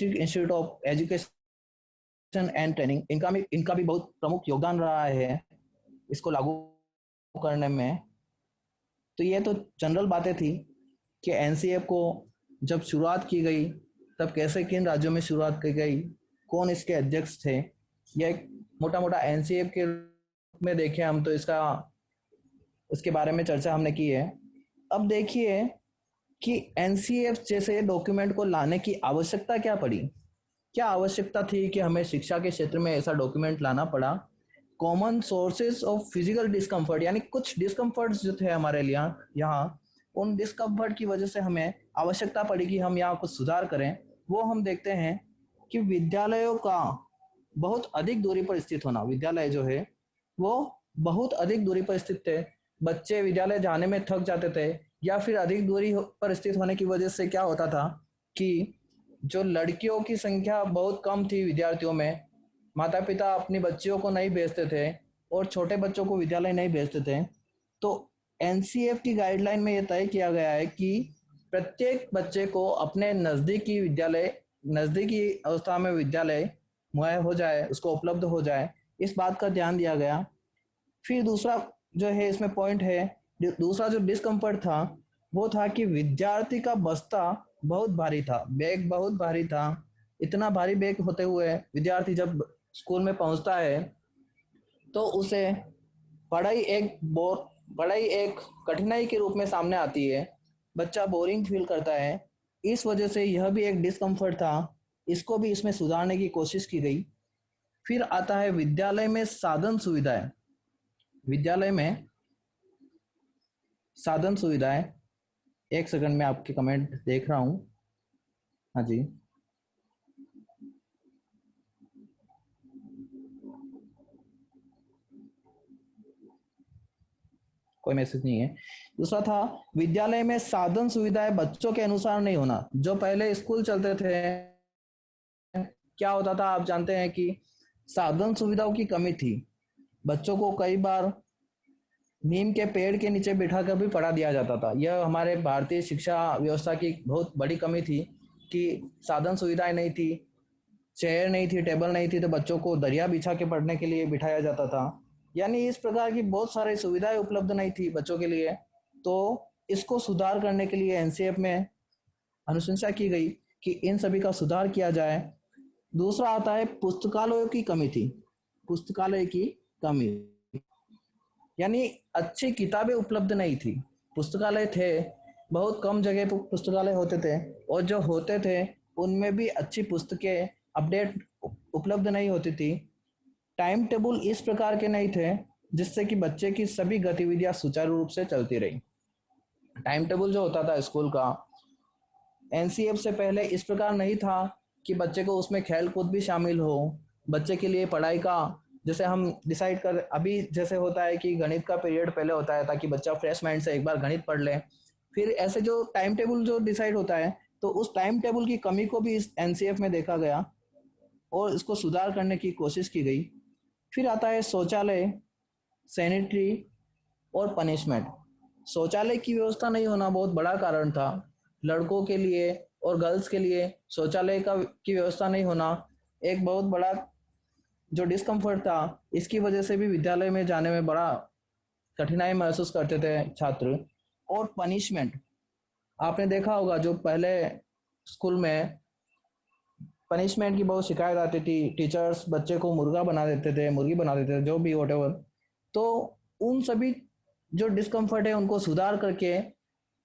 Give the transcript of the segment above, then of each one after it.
Institute of education and training, इनका भी बहुत प्रमुख योगदान रहा है इसको लागू करने में। तो ये तो जनरल बातें थी कि एनसीएफ को जब शुरुआत की गई तब कैसे किन राज्यों में शुरुआत की गई, कौन इसके अध्यक्ष थे, यह एक मोटा मोटा एनसीएफ के रूप में देखें हम तो इसके बारे में चर्चा हमने की है। अब देखिए कि एनसीएफ जैसे डॉक्यूमेंट को लाने की आवश्यकता क्या पड़ी, क्या आवश्यकता थी कि हमें शिक्षा के क्षेत्र में ऐसा डॉक्यूमेंट लाना पड़ा। Common sources of physical discomfort, यानी कुछ डिस्कम्फर्ट जो थे हमारे लिए यहाँ, उन डिस्कम्फर्ट की वजह से हमें आवश्यकता पड़ी कि हम यहाँ कुछ सुधार करें। वो हम देखते हैं कि विद्यालयों का बहुत अधिक दूरी पर स्थित होना, विद्यालय जो है वो बहुत अधिक दूरी पर स्थित थे, बच्चे विद्यालय जाने में थक जाते थे, या फिर अधिक दूरी पर स्थित होने की वजह से क्या होता था कि जो लड़कियों की संख्या बहुत कम थी विद्यार्थियों में, माता पिता अपनी बच्चियों को नहीं भेजते थे और छोटे बच्चों को विद्यालय नहीं भेजते थे। तो एनसीएफ की गाइडलाइन में यह तय किया गया है कि प्रत्येक बच्चे को अपने नज़दीकी अवस्था में विद्यालय मुहैया हो जाए, उसको उपलब्ध हो जाए, इस बात का ध्यान दिया गया। फिर दूसरा जो है इसमें पॉइंट है, दूसरा जो डिस्कम्फर्ट था वो था कि विद्यार्थी का बस्ता बहुत भारी था, बैग बहुत भारी था। इतना भारी बैग होते हुए विद्यार्थी जब स्कूल में पहुंचता है तो उसे पढ़ाई एक कठिनाई के रूप में सामने आती है, बच्चा बोरिंग फील करता है। इस वजह से यह भी एक डिस्कम्फर्ट था, इसको भी इसमें सुधारने की कोशिश की गई। फिर आता है विद्यालय में साधन सुविधाएं। विद्यालय में साधन सुविधाएं, एक सेकंड में आपके कमेंट देख रहा हूं। हाँ जी, कोई मैसेज नहीं है। दूसरा था विद्यालय में साधन सुविधाएं बच्चों के अनुसार नहीं होना। जो पहले स्कूल चलते थे क्या होता था आप जानते हैं कि साधन सुविधाओं की कमी थी, बच्चों को कई बार नीम के पेड़ के नीचे बिठा कर भी पढ़ा दिया जाता था। यह हमारे भारतीय शिक्षा व्यवस्था की बहुत बड़ी कमी थी कि साधन सुविधाएं नहीं थी, चेयर नहीं थी, टेबल नहीं थी, तो बच्चों को दरिया बिछा के पढ़ने के लिए बिठाया जाता था। यानी इस प्रकार की बहुत सारी सुविधाएं उपलब्ध नहीं थी बच्चों के लिए। तो इसको सुधार करने के लिए एनसीएफ में अनुशंसा की गई कि इन सभी का सुधार किया जाए। दूसरा आता है पुस्तकालयों की कमी थी, पुस्तकालय की कमी, यानी अच्छी किताबें उपलब्ध नहीं थी। पुस्तकालय थे, बहुत कम जगह पर पुस्तकालय होते थे, और जो होते थे उनमें भी अच्छी पुस्तकें अपडेट उपलब्ध नहीं होती थी। टाइम टेबल इस प्रकार के नहीं थे जिससे कि बच्चे की सभी गतिविधियां सुचारू रूप से चलती रही। टाइम टेबल जो होता था स्कूल का एनसीएफ से पहले इस प्रकार नहीं था कि बच्चे को उसमें खेल कूद भी शामिल हो, बच्चे के लिए पढ़ाई का जैसे हम डिसाइड कर, अभी जैसे होता है कि गणित का पीरियड पहले होता है ताकि बच्चा फ्रेश माइंड से एक बार गणित पढ़ ले, फिर ऐसे जो टाइम टेबल जो डिसाइड होता है, तो उस टाइम टेबल की कमी को भी इस एनसीएफ में देखा गया और इसको सुधार करने की कोशिश की गई। फिर आता है शौचालय, सैनिटरी और पनिशमेंट। शौचालय की व्यवस्था नहीं होना बहुत बड़ा कारण था, लड़कों के लिए और गर्ल्स के लिए शौचालय की व्यवस्था नहीं होना एक बहुत बड़ा जो डिस्कम्फर्ट था। इसकी वजह से भी विद्यालय में जाने में बड़ा कठिनाई महसूस करते थे छात्र। और पनिशमेंट, आपने देखा होगा जो पहले स्कूल में पनिशमेंट की बहुत शिकायत आती थी, टीचर्स बच्चे को मुर्गा बना देते थे, मुर्गी बना देते थे, जो भी वॉटेवर। तो उन सभी जो डिस्कम्फर्ट है उनको सुधार करके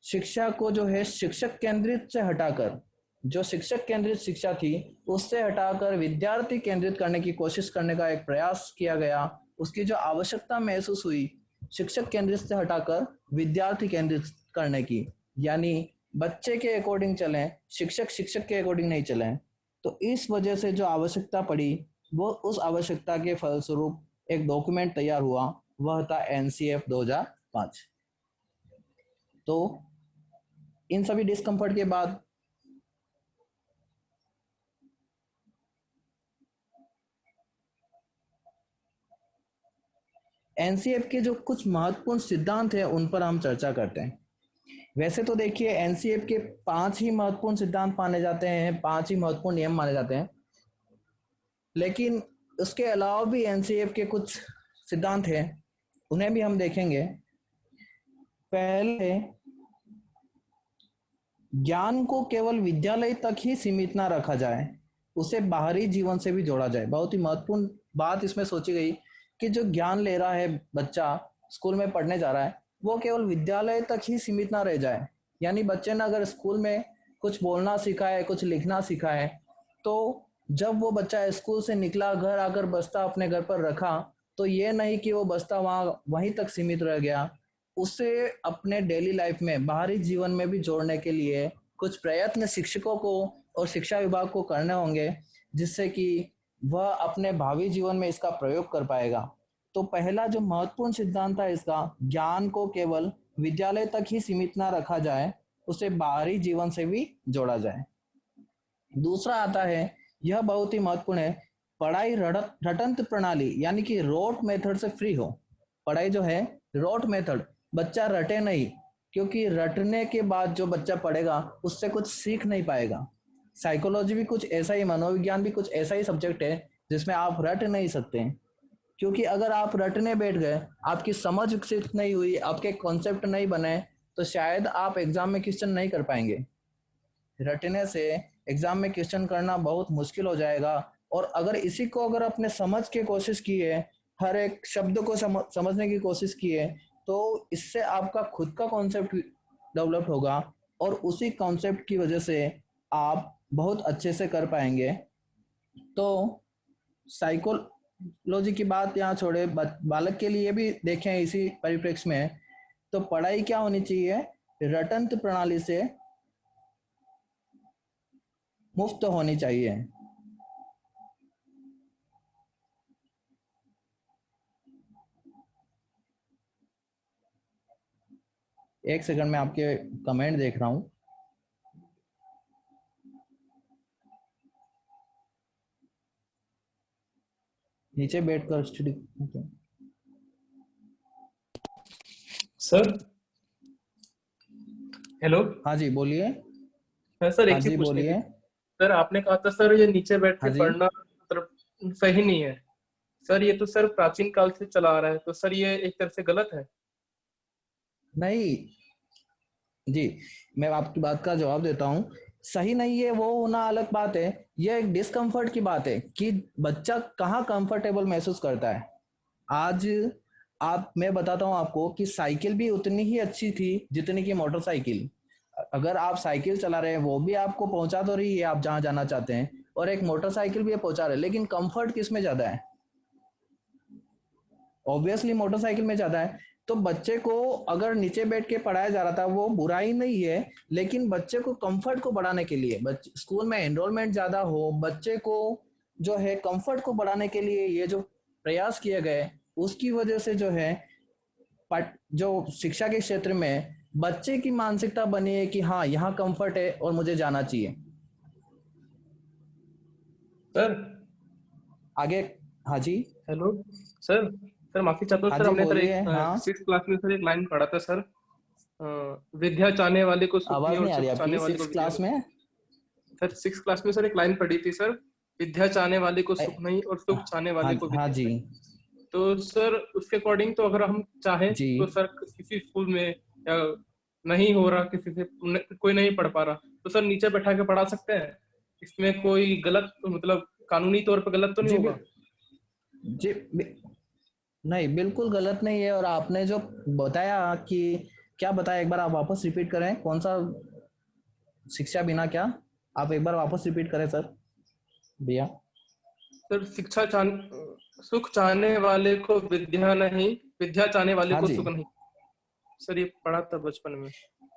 शिक्षा को जो है शिक्षक केंद्रित से हटाकर, जो शिक्षक केंद्रित शिक्षा थी उससे हटाकर विद्यार्थी केंद्रित करने की कोशिश करने का एक प्रयास किया गया। उसकी जो आवश्यकता महसूस हुई शिक्षक केंद्रित से हटाकर विद्यार्थी केंद्रित करने की, यानी बच्चे के अकॉर्डिंग चलें, शिक्षक के अकॉर्डिंग नहीं चलें। तो इस वजह से जो आवश्यकता पड़ी वो उस आवश्यकता के फलस्वरूप एक डॉक्यूमेंट तैयार हुआ, वह था एनसीएफ 2005। तो इन सभी डिस्कम्फर्ट के बाद एनसीएफ के जो कुछ महत्वपूर्ण सिद्धांत हैं उन पर हम चर्चा करते हैं। वैसे तो देखिए एनसीएफ के 5 ही महत्वपूर्ण सिद्धांत माने जाते हैं, 5 ही महत्वपूर्ण नियम माने जाते हैं, लेकिन उसके अलावा भी एनसीएफ के कुछ सिद्धांत हैं, उन्हें भी हम देखेंगे। पहले, ज्ञान को केवल विद्यालय तक ही सीमित ना रखा जाए, उसे बाहरी जीवन से भी जोड़ा जाए। बहुत ही महत्वपूर्ण बात इसमें सोची गई कि जो ज्ञान ले रहा है बच्चा, स्कूल में पढ़ने जा रहा है, वो केवल विद्यालय तक ही सीमित ना रह जाए। यानी बच्चे ने अगर स्कूल में कुछ बोलना सीखा है, कुछ लिखना सीखा है, तो जब वो बच्चा स्कूल से निकला, घर आकर बस्ता अपने घर पर रखा, तो ये नहीं कि वो बस्ता वहीं तक सीमित रह गया। उसे अपने डेली लाइफ में, बाहरी जीवन में भी जोड़ने के लिए कुछ प्रयत्न शिक्षकों को और शिक्षा विभाग को करने होंगे, जिससे कि वह अपने भावी जीवन में इसका प्रयोग कर पाएगा। तो पहला जो महत्वपूर्ण सिद्धांत है इसका, ज्ञान को केवल विद्यालय तक ही सीमित ना रखा जाए, उसे बाहरी जीवन से भी जोड़ा जाए। दूसरा आता है, यह बहुत ही महत्वपूर्ण है, पढ़ाई रटंत प्रणाली यानी कि रोट मेथड से फ्री हो। पढ़ाई जो है रोट मेथड, बच्चा रटे नहीं, क्योंकि रटने के बाद जो बच्चा पढ़ेगा उससे कुछ सीख नहीं पाएगा। साइकोलॉजी भी कुछ ऐसा ही, मनोविज्ञान भी कुछ ऐसा ही सब्जेक्ट है जिसमें आप रट नहीं सकते, क्योंकि अगर आप रटने बैठ गए, आपकी समझ विकसित नहीं हुई, आपके कॉन्सेप्ट नहीं बने, तो शायद आप एग्जाम में क्वेश्चन नहीं कर पाएंगे। रटने से एग्जाम में क्वेश्चन करना बहुत मुश्किल हो जाएगा। और अगर इसी को अगर अपने समझ की कोशिश की है, हर एक शब्द को समझने की कोशिश की है, तो इससे आपका खुद का कॉन्सेप्ट डेवलप होगा, और उसी कॉन्सेप्ट की वजह से आप बहुत अच्छे से कर पाएंगे। तो साइकोलॉजी की बात यहाँ छोड़े, बालक के लिए भी देखें इसी परिप्रेक्ष्य में, तो पढ़ाई क्या होनी चाहिए, रटंत प्रणाली से मुफ्त होनी चाहिए। एक सेकंड में आपके कमेंट देख रहा हूं। नीचे बैठकर स्टडी। Sir hello. हाँ जी बोलिए। हाँ सर, हाँ एक चीज जी पूछनी थी। बोलिए। सर आपने कहा था सर ये नीचे बैठ हाँ के जी। पढ़ना मतलब सही नहीं है। सर ये तो सर प्राचीन काल से चला आ रहा है, तो सर ये एक तरह से गलत है। नहीं जी, मैं आपकी बात का जवाब देता हूँ। सही नहीं है वो होना अलग बात है, यह एक डिस्कम्फर्ट की बात है कि बच्चा कहाँ कंफर्टेबल महसूस करता है। आज मैं बताता हूँ आपको कि साइकिल भी उतनी ही अच्छी थी जितनी की मोटरसाइकिल। अगर आप साइकिल चला रहे हैं, वो भी आपको पहुंचा तो रही है आप जहां जाना चाहते हैं, और एक मोटरसाइकिल भी ये पहुंचा रहे हैं, लेकिन कंफर्ट किस में ज्यादा है? ऑब्वियसली मोटरसाइकिल में ज्यादा है। तो बच्चे को अगर नीचे बैठ के पढ़ाया जा रहा था, वो बुराई नहीं है, लेकिन बच्चे को कंफर्ट को बढ़ाने के लिए, स्कूल में एनरोलमेंट ज्यादा हो, बच्चे को जो है कंफर्ट को बढ़ाने के लिए ये जो प्रयास किए गए, उसकी वजह से जो है जो शिक्षा के क्षेत्र में बच्चे की मानसिकता बनी है कि हाँ यहाँ कंफर्ट है और मुझे जाना चाहिए। सर आगे। हाँ जी। हेलो। सर सर माफी चाहता हूँ हाँ सर, जी हमने सर बोलिए। एक हाँ, 6th क्लास में सर एक लाइन पढ़ा था सर, विद्या चाहने वाले को सुख नहीं आवाज और नहीं आ रही सुख चाहने आपकी वाले को 6 विद्या क्लास नहीं। में। सर 6th क्लास में सर एक लाइन पढ़ी थी सर, विद्या चाहने वाले को सुख नहीं और सुख चाहने हाँ वाले को हाँ विद्या जी। नहीं। तो सर उसके अकॉर्डिंग तो अगर हम चाहें जी तो सर किसी स्कूल में, या नहीं हो रहा किसी से, कोई नहीं पढ़ पा रहा, तो सर नीचे बैठा के पढ़ा सकते हैं। इसमें कोई गलत मतलब कानूनी तौर पे गलत तो नहीं जी होगा? जी नहीं, बिल्कुल गलत नहीं है। और आपने जो बताया कि क्या बताया, एक बार आप वापस रिपीट करें, कौन सा शिक्षा बिना क्या? आप एक बार वापस रिपीट करें सर, भैया। सर सुख चाहने वाले को विद्या नहीं, विद्या चाहने वाले हाँ को जी, सुख नहीं। सर ये पढ़ा था बचपन में।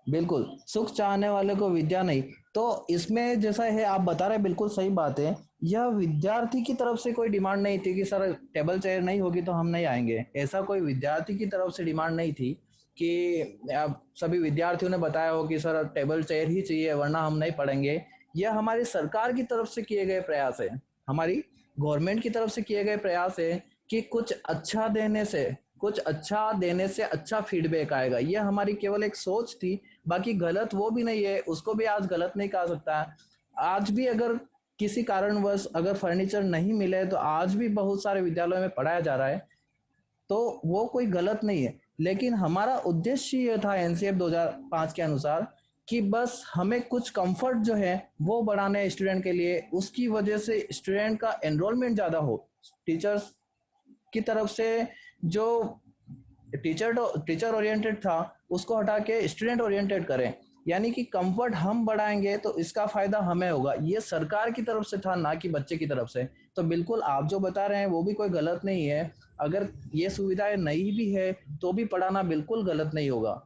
बिल्कुल, सुख चाहने वाले को विद्या नहीं। तो इसमें जैसा है आप बता रहे, बिल्कुल सही बात है। यह विद्यार्थी की तरफ से कोई डिमांड नहीं थी कि सर टेबल चेयर नहीं होगी तो हम नहीं आएंगे। ऐसा कोई विद्यार्थी की तरफ से डिमांड नहीं थी कि अब सभी विद्यार्थियों ने बताया हो कि सर टेबल चेयर ही चाहिए वरना हम नहीं पढ़ेंगे। यह हमारी सरकार की तरफ से किए गए प्रयास है, हमारी गवर्नमेंट की तरफ से किए गए प्रयास है कि कुछ अच्छा देने से अच्छा फीडबैक आएगा। यह हमारी केवल एक सोच थी, बाकी गलत वो भी नहीं है, उसको भी आज गलत नहीं कहा सकता। आज भी अगर किसी कारणवश अगर फर्नीचर नहीं मिले तो आज भी बहुत सारे विद्यालयों में पढ़ाया जा रहा है, तो वो कोई गलत नहीं है। लेकिन हमारा उद्देश्य ये था एनसीएफ 2005 के अनुसार कि बस हमें कुछ कंफर्ट जो है वो बढ़ाने स्टूडेंट के लिए, उसकी वजह से स्टूडेंट का एनरोलमेंट ज़्यादा हो, टीचर्स की तरफ से जो टीचर ओरिएंटेड था उसको हटा के स्टूडेंट ओरिएंटेड करें, यानी कि कंफर्ट हम बढ़ाएंगे तो इसका फायदा हमें होगा। ये सरकार की तरफ से था, ना कि बच्चे की तरफ से। तो बिल्कुल आप जो बता रहे हैं वो भी कोई गलत नहीं है। अगर ये सुविधाएं नहीं भी है तो भी पढ़ाना बिल्कुल गलत नहीं होगा।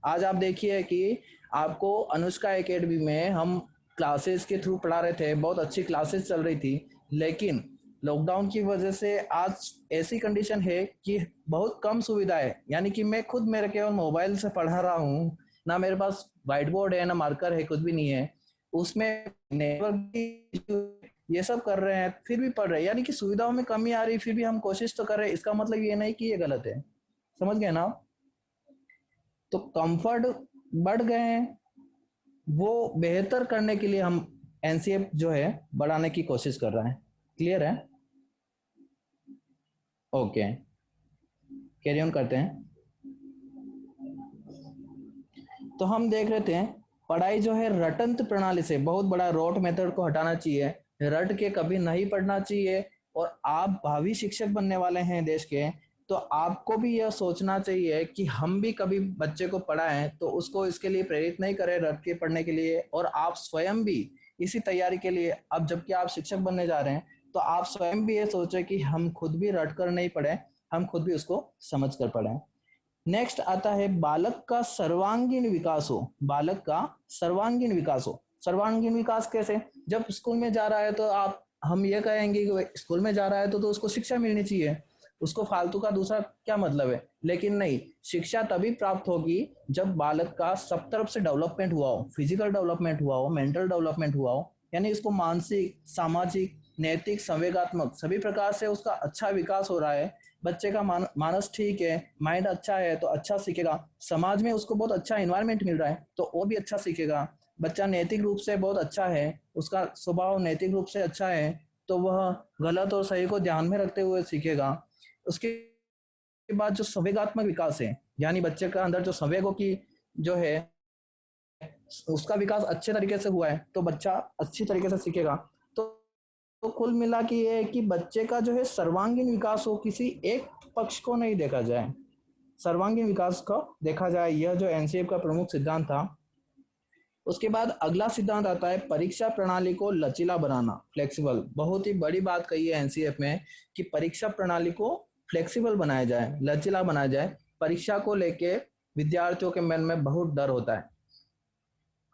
आज आप देखिए कि आपको अनुष्का एकेडमी में हम क्लासेस के थ्रू पढ़ा रहे थे, बहुत अच्छी क्लासेस चल रही थी, लेकिन लॉकडाउन की वजह से आज ऐसी कंडीशन है कि बहुत कम सुविधा है। यानी कि मैं खुद मेरे केवल मोबाइल से पढ़ा रहा हूँ, ना मेरे पास व्हाइट बोर्ड है ना मार्कर है, कुछ भी नहीं है उसमें, नेटवर्क भी ये सब कर रहे हैं फिर भी पढ़ रहे हैं। यानी कि सुविधाओं में कमी आ रही फिर भी हम कोशिश तो कर रहे हैं, इसका मतलब ये नहीं कि ये गलत है। समझ गए ना? तो कंफर्ट बढ़ गए हैं, वो बेहतर करने के लिए हम एनसीएफ जो है बढ़ाने की कोशिश कर रहे हैं। क्लियर है? ओके, कैरी ऑन करते हैं। तो हम देख रहे थे पढ़ाई जो है रटंत प्रणाली से, बहुत बड़ा रोट मेथड को हटाना चाहिए, रट के कभी नहीं पढ़ना चाहिए। और आप भावी शिक्षक बनने वाले हैं देश के, तो आपको भी यह सोचना चाहिए कि हम भी कभी बच्चे को पढ़ाएं तो उसको इसके लिए प्रेरित नहीं करें रट के पढ़ने के लिए, और आप स्वयं भी इसी तैयारी के लिए, अब जबकि आप शिक्षक बनने जा रहे हैं तो आप स्वयं भी ये सोचें कि हम खुद भी रट कर नहीं पढ़ें, हम खुद भी उसको समझ कर पढ़ें। नेक्स्ट आता है बालक का सर्वांगीण विकास हो। बालक का सर्वांगीण विकास हो। सर्वांगीण विकास कैसे? जब स्कूल में जा रहा है तो आप हम ये कहेंगे कि स्कूल में जा रहा है तो उसको शिक्षा मिलनी चाहिए, उसको फालतू का दूसरा क्या मतलब है? लेकिन नहीं, शिक्षा तभी प्राप्त होगी जब बालक का सब तरफ से डेवलपमेंट हुआ हो, फिजिकल डेवलपमेंट हुआ हो, मेंटल डेवलपमेंट हुआ हो, यानी उसको मानसिक, सामाजिक, नैतिक, संवेगात्मक सभी प्रकार से उसका अच्छा विकास हो रहा है। बच्चे का मानस ठीक है, माइंड अच्छा है तो अच्छा सीखेगा, समाज में उसको बहुत अच्छा एनवायरनमेंट मिल रहा है तो वो भी अच्छा सीखेगा। बच्चा नैतिक रूप से बहुत अच्छा है, उसका स्वभाव नैतिक रूप से अच्छा है, तो वह गलत और सही को ध्यान में रखते हुए सीखेगा। उसके बाद जो संवेगात्मक विकास है, यानी बच्चे का अंदर जो संवेगों की जो है उसका विकास अच्छे तरीके से हुआ है तो बच्चा अच्छी तरीके से सीखेगा। तो कुल मिला के ये है कि बच्चे का जो है सर्वांगीण विकास हो, किसी एक पक्ष को नहीं देखा जाए, सर्वांगीण विकास को देखा जाए। यह जो एनसीएफ का प्रमुख सिद्धांत था। उसके बाद अगला सिद्धांत आता है परीक्षा प्रणाली को लचीला बनाना, फ्लेक्सिबल। बहुत ही बड़ी बात कही है एनसीएफ में कि परीक्षा प्रणाली को फ्लेक्सिबल बनाया जाए, लचीला बनाया जाए। परीक्षा को लेके विद्यार्थियों के मन में बहुत डर होता है,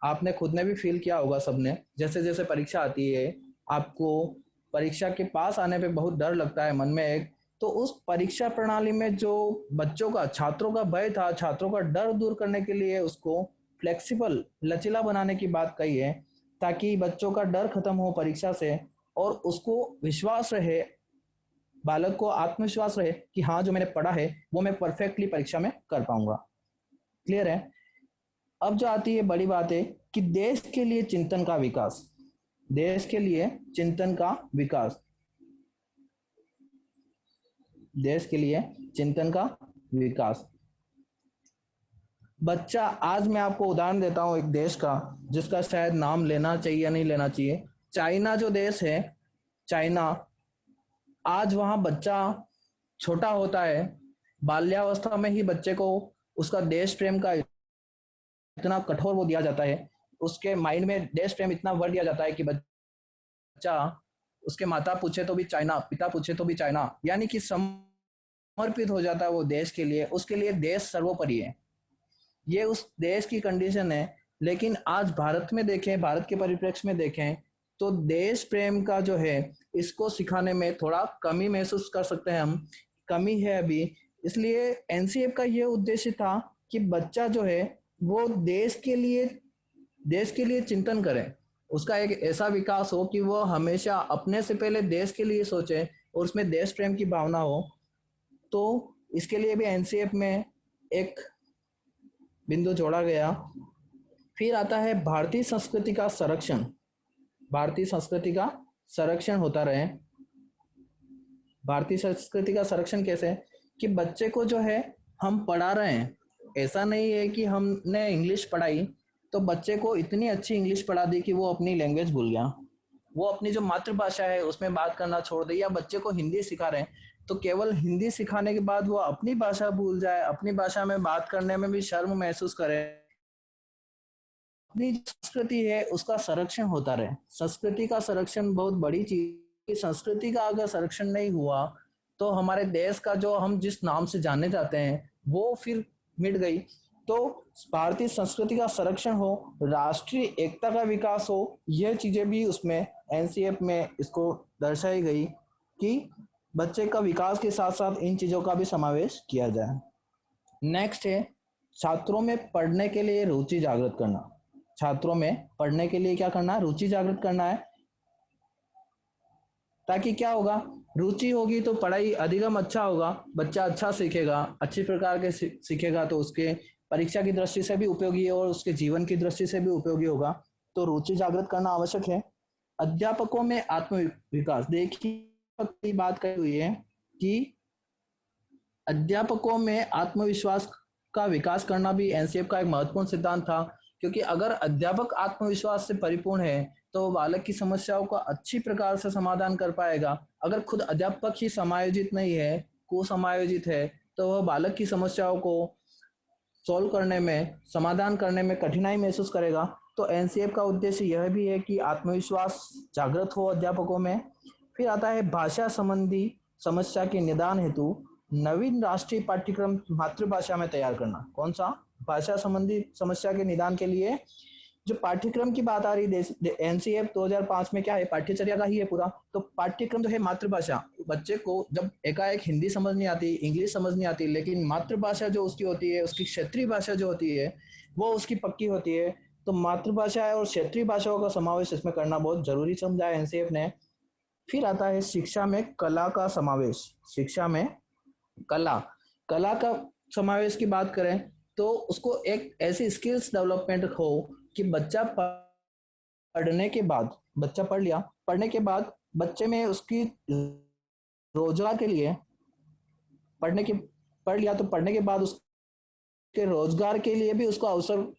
आपने खुद ने भी फील किया होगा सबने। जैसे जैसे परीक्षा आती है आपको परीक्षा के पास आने पे बहुत डर लगता है मन में एक। तो उस परीक्षा प्रणाली में जो बच्चों का, छात्रों का भय था, छात्रों का डर दूर करने के लिए उसको फ्लेक्सिबल, लचीला बनाने की बात कही है, ताकि बच्चों का डर खत्म हो परीक्षा से और उसको विश्वास रहे, बालक को आत्मविश्वास रहे कि हाँ जो मैंने पढ़ा है वो मैं परफेक्टली परीक्षा में कर पाऊंगा। क्लियर है? अब जो आती है बड़ी बात है कि देश के लिए चिंतन का विकास, देश के लिए चिंतन का विकास, देश के लिए चिंतन का विकास। बच्चा, आज मैं आपको उदाहरण देता हूं एक देश का जिसका शायद नाम लेना चाहिए या नहीं लेना चाहिए। चाइना जो देश है, चाइना, आज वहां बच्चा छोटा होता है, बाल्यावस्था में ही बच्चे को उसका देश प्रेम का इतना कठोर वो दिया जाता है, उसके माइंड में देश प्रेम इतना भर दिया जाता है कि बच्चा, उसके माता पूछे तो भी चाइना, पिता पूछे तो भी चाइना, यानी कि समर्पित हो जाता है वो देश के लिए, उसके लिए देश सर्वोपरि है। ये उस देश की कंडीशन है। लेकिन आज भारत में देखें, भारत के परिप्रेक्ष्य में देखें तो देश प्रेम का जो है इसको सिखाने में थोड़ा कमी महसूस कर सकते हैं हम, कमी है अभी। इसलिए एनसीएफ का ये उद्देश्य था कि बच्चा जो है वो देश के लिए चिंतन करे, उसका एक ऐसा विकास हो कि वो हमेशा अपने से पहले देश के लिए सोचे और उसमें देश प्रेम की भावना हो। तो इसके लिए भी एनसीएफ में एक बिंदु जोड़ा गया। फिर आता है भारतीय संस्कृति का संरक्षण। भारतीय संस्कृति का संरक्षण होता रहे। भारतीय संस्कृति का संरक्षण कैसे, कि बच्चे को जो है हम पढ़ा रहे हैं, ऐसा नहीं है कि हमने इंग्लिश पढ़ाई तो बच्चे को इतनी अच्छी इंग्लिश पढ़ा दी कि वो अपनी लैंग्वेज भूल गया, वो अपनी जो मातृभाषा है उसमें बात करना छोड़ दे, या बच्चे को हिंदी सिखा रहे हैं तो केवल हिंदी सिखाने के बाद वो अपनी भाषा भूल जाए, अपनी भाषा में बात करने में भी शर्म महसूस करे। अपनी संस्कृति है उसका संरक्षण होता रहे। संस्कृति का संरक्षण बहुत बड़ी चीज। संस्कृति का अगर संरक्षण नहीं हुआ तो हमारे देश का जो हम जिस नाम से जाने जाते हैं वो फिर मिट गई। तो भारतीय संस्कृति का संरक्षण हो, राष्ट्रीय एकता का विकास हो, यह चीजें भी उसमें एनसीएफ में इसको दर्शाई गई कि बच्चे का विकास के साथ साथ इन चीजों का भी समावेश किया जाए। नेक्स्ट है छात्रों में पढ़ने के लिए रुचि जागृत करना। छात्रों में पढ़ने के लिए क्या करना है, रुचि जागृत करना है। ताकि क्या होगा, रुचि होगी तो पढ़ाई अधिगम अच्छा होगा, बच्चा अच्छा सीखेगा, अच्छी प्रकार के सीखेगा तो उसके परीक्षा की दृष्टि से भी उपयोगी है और उसके जीवन की दृष्टि से भी उपयोगी होगा। तो रुचि जागृत करना आवश्यक है। अध्यापकों में आत्मविकास, देखिए बात कही हुई है कि अध्यापकों में आत्मविश्वास का विकास करना भी एनसीएफ का एक महत्वपूर्ण सिद्धांत था, क्योंकि अगर अध्यापक आत्मविश्वास से परिपूर्ण है तो बालक की समस्याओं का अच्छी प्रकार से समाधान कर पाएगा। अगर खुद अध्यापक ही समायोजित नहीं है, कुसमायोजित है, तो वह बालक की समस्याओं को सॉल्व करने में, समाधान करने में कठिनाई महसूस करेगा। तो एनसीएफ का उद्देश्य यह भी है कि आत्मविश्वास जागृत हो अध्यापकों में। फिर आता है भाषा संबंधी समस्या के निदान हेतु नवीन राष्ट्रीय पाठ्यक्रम मातृभाषा में तैयार करना। कौन सा, भाषा संबंधी समस्या के निदान के लिए जो पाठ्यक्रम की बात आ रही है एनसीएफ 2005 में क्या है, पाठ्यचर्या का ही है पूरा। तो पाठ्यक्रम जो है मातृभाषा, बच्चे को जब एकाएक हिंदी समझ नहीं आती, इंग्लिश समझ नहीं आती, लेकिन मातृभाषा जो उसकी होती है, उसकी क्षेत्रीय भाषा जो होती है वो उसकी पक्की होती है। तो मातृभाषा और क्षेत्रीय भाषाओं का समावेश इसमें करना बहुत जरूरी समझा है एनसीएफ ने। फिर आता है शिक्षा में कला का समावेश। शिक्षा में कला का समावेश की बात करें तो उसको एक ऐसी स्किल्स डेवलपमेंट हो कि बच्चा पढ़ने के बाद, बच्चा पढ़ लिया, पढ़ने के बाद बच्चे में उसकी रोजगार के लिए, पढ़ लिया तो पढ़ने के बाद उसके रोजगार के लिए भी उसको अवसर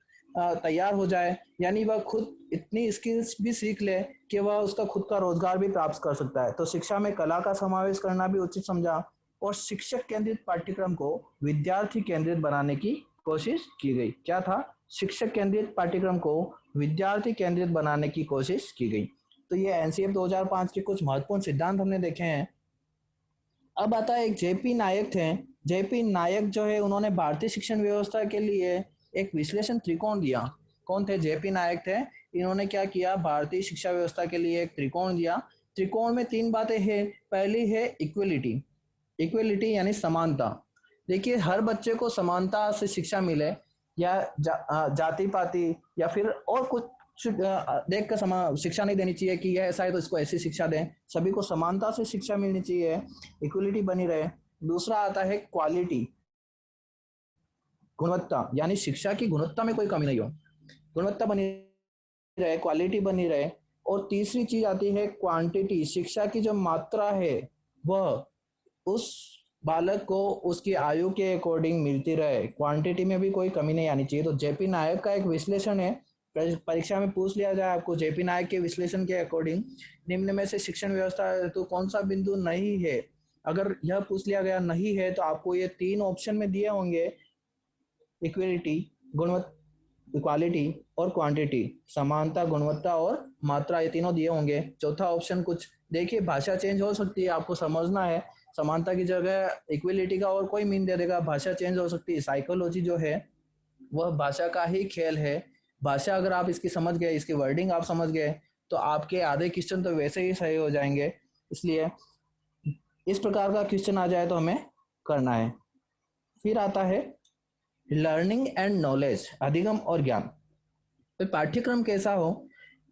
तैयार हो जाए, यानी वह खुद इतनी स्किल्स भी सीख ले कि वह उसका खुद का रोजगार भी प्राप्त कर सकता है। तो शिक्षा में कला का समावेश करना भी उचित समझा। और शिक्षक केंद्रित पाठ्यक्रम को विद्यार्थी केंद्रित बनाने की कोशिश की गई। क्या था, शिक्षक केंद्रित पाठ्यक्रम को विद्यार्थी केंद्रित बनाने की कोशिश की गई। तो ये एनसीएफ 2005 के कुछ महत्वपूर्ण सिद्धांत हमने देखे हैं। अब आता है एक जेपी नायक थे। जेपी नायक जो है उन्होंने भारतीय शिक्षण व्यवस्था के लिए एक विश्लेषण त्रिकोण दिया। कौन थे, जेपी नायक थे। इन्होंने क्या किया, भारतीय शिक्षा व्यवस्था के लिए एक त्रिकोण दिया। त्रिकोण में 3 बातें हैं। पहली है इक्वलिटी, इक्वलिटी यानी समानता। देखिए हर बच्चे को समानता से शिक्षा मिले, या जाति पाति या फिर और कुछ देख कर शिक्षा नहीं देनी चाहिए कि यह ऐसा है तो इसको ऐसी शिक्षा दें। सभी को समानता से शिक्षा मिलनी चाहिए, इक्वलिटी बनी रहे। दूसरा आता है क्वालिटी, गुणवत्ता, यानी शिक्षा की गुणवत्ता में कोई कमी नहीं हो, गुणवत्ता बनी रहे, क्वालिटी बनी रहे। और तीसरी चीज आती है क्वांटिटी, शिक्षा की जो मात्रा है वह उस बालक को उसकी आयु के अकॉर्डिंग मिलती रहे, क्वांटिटी में भी कोई कमी नहीं आनी चाहिए। तो जेपी नायक का एक विश्लेषण है, परीक्षा में पूछ लिया जाए आपको, जेपी नायक के विश्लेषण के अकॉर्डिंग निम्न में से शिक्षण व्यवस्था तो कौन सा बिंदु नहीं है। अगर यह पूछ लिया गया नहीं है तो आपको ये 3 ऑप्शन में दिए होंगे, इक्वलिटी, गुणवत्ता, इक्वालिटी और क्वांटिटी, समानता, गुणवत्ता और मात्रा, ये तीनों दिए होंगे। चौथा ऑप्शन कुछ देखिए, भाषा चेंज हो सकती है, आपको समझना है। समानता की जगह इक्वलिटी का और कोई मीन दे देगा, भाषा चेंज हो सकती है। साइकोलॉजी जो है वह भाषा का ही खेल है। भाषा अगर आप इसकी समझ गए, इसकी वर्डिंग आप समझ गए तो आपके आधे क्वेश्चन तो वैसे ही सही हो जाएंगे। इसलिए इस प्रकार का क्वेश्चन आ जाए तो हमें करना है। फिर आता है लर्निंग एंड नॉलेज, अधिगम और ज्ञान। तो पाठ्यक्रम कैसा हो,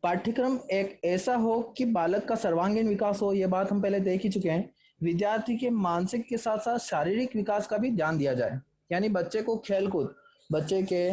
पाठ्यक्रम एक ऐसा हो कि बालक का सर्वांगीण विकास हो, यह बात हम पहले देख ही चुके हैं। विद्यार्थी के मानसिक के साथ साथ शारीरिक विकास का भी ध्यान दिया जाए, यानी बच्चे को खेलकूद, बच्चे के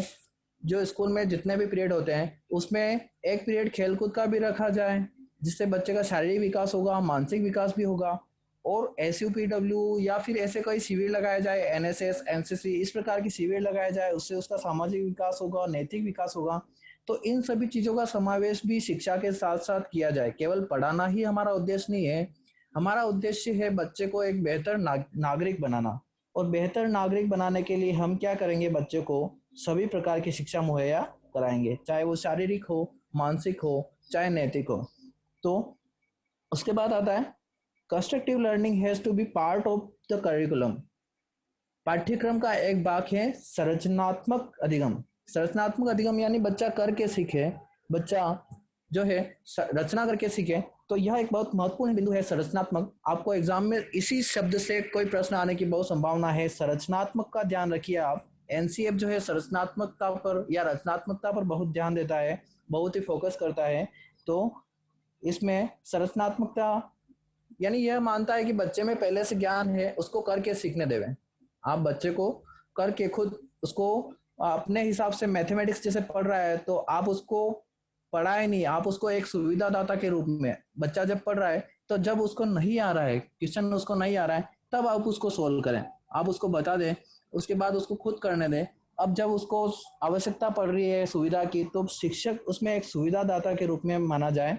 जो स्कूल में जितने भी पीरियड होते हैं उसमें एक पीरियड खेलकूद का भी रखा जाए, जिससे बच्चे का शारीरिक विकास होगा, मानसिक विकास भी होगा। और SUPW या फिर ऐसे कोई शिविर लगाया जाए, NSS NCC इस प्रकार की शिविर लगाया जाए, उससे उसका सामाजिक विकास होगा, नैतिक विकास होगा। तो इन सभी चीजों का समावेश भी शिक्षा के साथ साथ किया जाए। केवल पढ़ाना ही हमारा उद्देश्य नहीं है, हमारा उद्देश्य है बच्चे को एक बेहतर नागरिक बनाना। और बेहतर नागरिक बनाने के लिए हम क्या करेंगे, बच्चे को सभी प्रकार की शिक्षा मुहैया कराएंगे, चाहे वो शारीरिक हो, मानसिक हो, चाहे नैतिक हो। तो उसके बाद आता है constructive learning has to be part of the curriculum. पाठ्यक्रम का एक भाग है संरचनात्मक अधिगम। संरचनात्मक अधिगम यानी बच्चा करके सीखे, बच्चा जो है रचना करके सीखे। तो यह एक बहुत महत्वपूर्ण बिंदु है संरचनात्मक। आपको एग्जाम में इसी शब्द से कोई प्रश्न आने की बहुत संभावना है। संरचनात्मक का ध्यान रखिए आप। एनसीएफ जो है संरचनात्मकता पर या रचनात्मकता पर बहुत ध्यान देता है, बहुत ही फोकस करता है। तो इसमें संरचनात्मकता यानी यह मानता है कि बच्चे में पहले से ज्ञान है, उसको करके सीखने देवें। आप बच्चे को करके खुद उसको अपने हिसाब से मैथमेटिक्स जैसे पढ़ रहा है तो आप उसको पढ़ाए नहीं, आप उसको एक सुविधादाता के रूप में, बच्चा जब पढ़ रहा है तो जब उसको नहीं आ रहा है, क्वेश्चन उसको नहीं आ रहा है, तब आप उसको सोल्व करें, आप उसको बता दें, उसके बाद उसको खुद करने दें। अब जब उसको आवश्यकता पड़ रही है सुविधा की, तो शिक्षक उसमें एक सुविधादाता के रूप में माना जाए।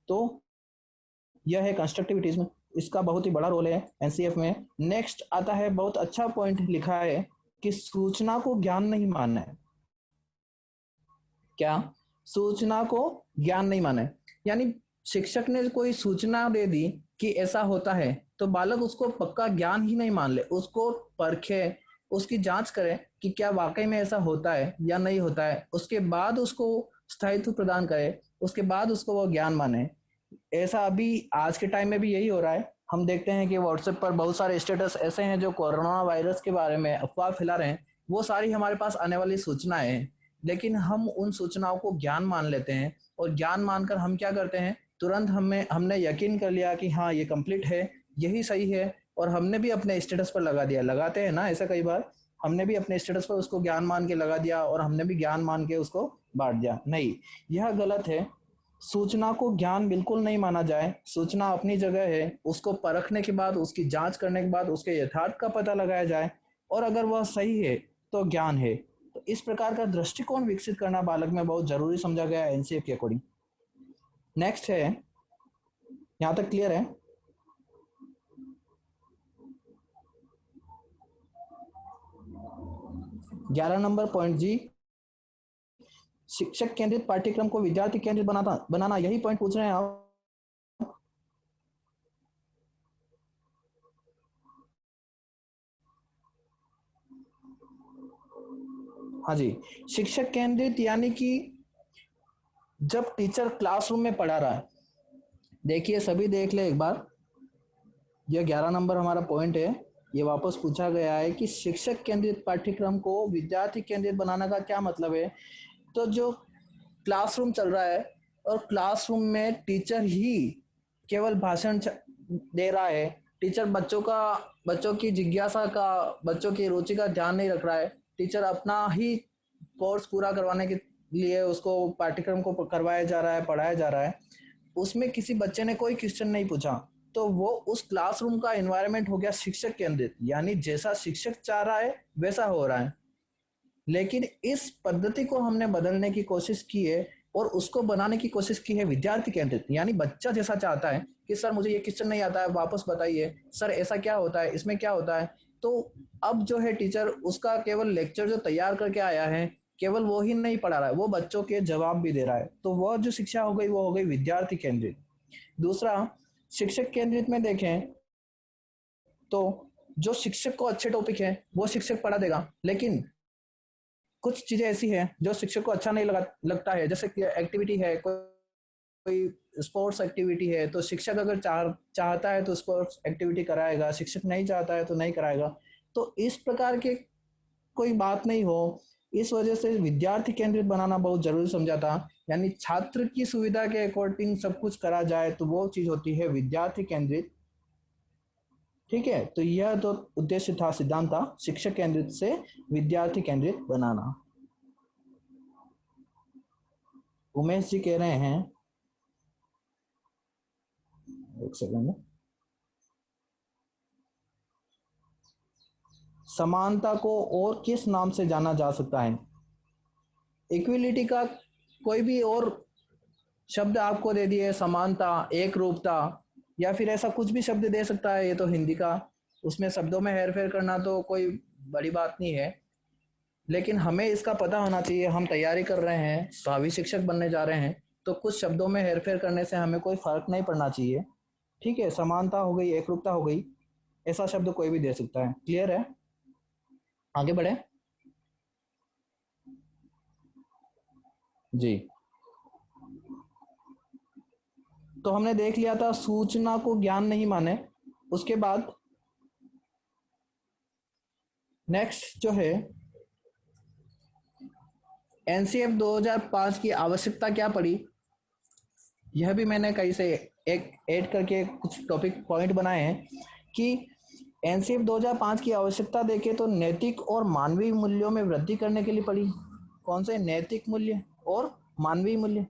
तो यह है कंस्ट्रक्टिविटीज में, इसका बहुत ही बड़ा रोल है एनसीएफ में। नेक्स्ट आता है, बहुत अच्छा पॉइंट लिखा है कि सूचना को ज्ञान नहीं मानना है। क्या? सूचना को ज्ञान नहीं माना है, यानी शिक्षक ने कोई सूचना दे दी कि ऐसा होता है, तो बालक उसको पक्का ज्ञान ही नहीं मान ले, उसको परखे, उसकी जांच करे कि क्या वाकई में ऐसा होता है या नहीं होता है, उसके बाद उसको स्थायित्व प्रदान करे, उसके बाद उसको वो ज्ञान माने। ऐसा अभी आज के टाइम में भी यही हो रहा है। हम देखते हैं कि व्हाट्सएप पर बहुत सारे स्टेटस ऐसे हैं जो कोरोना वायरस के बारे में अफवाह फैला रहे हैं, वो सारी हमारे पास आने वाली सूचनाएं हैं, लेकिन हम उन सूचनाओं को ज्ञान मान लेते हैं। और ज्ञान मानकर हम क्या करते हैं, तुरंत हमने यकीन कर लिया कि हाँ ये कंप्लीट है, यही सही है, और हमने भी अपने स्टेटस पर लगा दिया। लगाते हैं ना ऐसा कई बार, हमने भी अपने स्टेटस पर उसको ज्ञान मान के लगा दिया और हमने भी ज्ञान मान के उसको बांट दिया। नहीं, यह गलत है। सूचना को ज्ञान बिल्कुल नहीं माना जाए। सूचना अपनी जगह है, उसको परखने के बाद, उसकी जांच करने के बाद उसके यथार्थ का पता लगाया जाए, और अगर वह सही है तो ज्ञान है। तो इस प्रकार का दृष्टिकोण विकसित करना बालक में बहुत जरूरी समझा गया है एनसीएफ के अकॉर्डिंग। नेक्स्ट है, यहां तक क्लियर है? ग्यारह नंबर पॉइंट जी, शिक्षक केंद्रित पाठ्यक्रम को विद्यार्थी केंद्रित बनाना, यही पॉइंट पूछ रहे हैं आप? हाँ जी, शिक्षक केंद्रित यानी कि जब टीचर क्लासरूम में पढ़ा रहा है, देखिए सभी देख ले एक बार, यह 11 नंबर हमारा पॉइंट है। ये वापस पूछा गया है कि शिक्षक केंद्रित पाठ्यक्रम को विद्यार्थी केंद्रित बनाने का क्या मतलब है। तो जो क्लासरूम चल रहा है और क्लासरूम में टीचर ही केवल भाषण दे रहा है, टीचर बच्चों की जिज्ञासा का, बच्चों की रुचि का ध्यान नहीं रख रहा है, टीचर अपना ही कोर्स पूरा करवाने के लिए उसको पाठ्यक्रम को करवाया जा रहा है, पढ़ाया जा रहा है, उसमें किसी बच्चे ने कोई क्वेश्चन नहीं पूछा, तो वो उस क्लासरूम का एनवायरनमेंट हो गया शिक्षक केंद्रित, यानी जैसा शिक्षक चाह रहा है वैसा हो रहा है। लेकिन इस पद्धति को हमने बदलने की कोशिश की है और उसको बनाने की कोशिश की है विद्यार्थी केंद्रित, यानी बच्चा जैसा चाहता है कि सर मुझे ये क्वेश्चन नहीं आता है, वापस बताइए सर, ऐसा क्या होता है, इसमें क्या होता है। तो अब जो है टीचर उसका केवल लेक्चर जो तैयार करके आया है, केवल वो ही नहीं पढ़ा रहा है, वो बच्चों के जवाब भी दे रहा है। तो वह जो शिक्षा हो गई वो हो गई विद्यार्थी केंद्रित। दूसरा, शिक्षक केंद्रित में देखें तो जो शिक्षक को अच्छे टॉपिक है वो शिक्षक पढ़ा देगा, लेकिन कुछ चीजें ऐसी हैं जो शिक्षक को अच्छा नहीं लगता है, जैसे कि एक्टिविटी है, कोई स्पोर्ट्स एक्टिविटी है, तो शिक्षक अगर चाहता है तो स्पोर्ट्स एक्टिविटी कराएगा, शिक्षक नहीं चाहता है तो नहीं कराएगा। तो इस प्रकार के कोई बात नहीं हो, इस वजह से विद्यार्थी केंद्रित बनाना बहुत जरूरी समझा था। यानी छात्र की सुविधा के अकॉर्डिंग सब कुछ करा जाए तो वो चीज होती है विद्यार्थी केंद्रित। ठीक है, तो यह तो उद्देश्य था, सिद्धांत था, शिक्षक केंद्रित से विद्यार्थी केंद्रित बनाना। उमेश जी कह रहे हैं, एक सेकंड, समानता को और किस नाम से जाना जा सकता है? इक्विलिटी का कोई भी और शब्द आपको दे दिए, समानता, एक रूपता, या फिर ऐसा कुछ भी शब्द दे सकता है, ये तो हिंदी का, उसमें शब्दों में हेर फेर करना तो कोई बड़ी बात नहीं है। लेकिन हमें इसका पता होना चाहिए, हम तैयारी कर रहे हैं, भावी शिक्षक बनने जा रहे हैं, तो कुछ शब्दों में हेर फेर करने से हमें कोई फर्क नहीं पड़ना चाहिए। ठीक है, समानता हो गई, एक रूपता हो गई, ऐसा शब्द कोई भी दे सकता है। क्लियर है? आगे बढ़े जी। तो हमने देख लिया था सूचना को ज्ञान नहीं माने। उसके बाद नेक्स्ट जो है, एनसीएफ 2005 की आवश्यकता क्या पड़ी, यह भी मैंने कहीं से एक ऐड करके कुछ टॉपिक पॉइंट बनाए हैं कि एनसीएफ 2005 की आवश्यकता देखें तो नैतिक और मानवीय मूल्यों में वृद्धि करने के लिए पड़ी। कौन से नैतिक मूल्य और मानवीय मूल्य?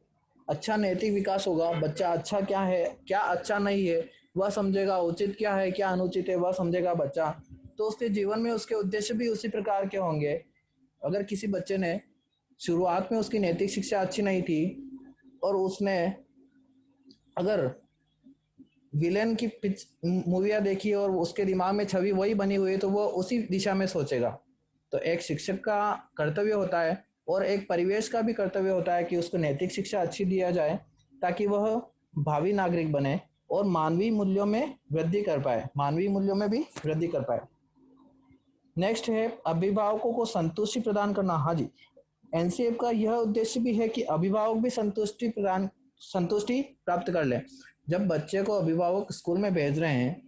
अच्छा नैतिक विकास होगा, बच्चा अच्छा क्या है क्या अच्छा नहीं है वह समझेगा, उचित क्या है क्या अनुचित है वह समझेगा बच्चा, तो उसके जीवन में उसके उद्देश्य भी उसी प्रकार के होंगे। अगर किसी बच्चे ने शुरुआत में उसकी नैतिक शिक्षा अच्छी नहीं थी और उसने अगर विलेन की मूवियाँ देखी और उसके दिमाग में छवि वही बनी हुई है तो वो उसी दिशा में सोचेगा। तो एक शिक्षक का कर्तव्य होता है और एक परिवेश का भी कर्तव्य होता है कि उसको नैतिक शिक्षा अच्छी दिया जाए ताकि वह भावी नागरिक बने और मानवीय मूल्यों में वृद्धि कर पाए, मानवीय मूल्यों में भी वृद्धि कर पाए। नेक्स्ट है अभिभावकों को संतुष्टि प्रदान करना। हाँ जी, एनसीएफ का यह उद्देश्य भी है कि अभिभावक भी संतुष्टि प्राप्त कर ले। जब बच्चे को अभिभावक स्कूल में भेज रहे हैं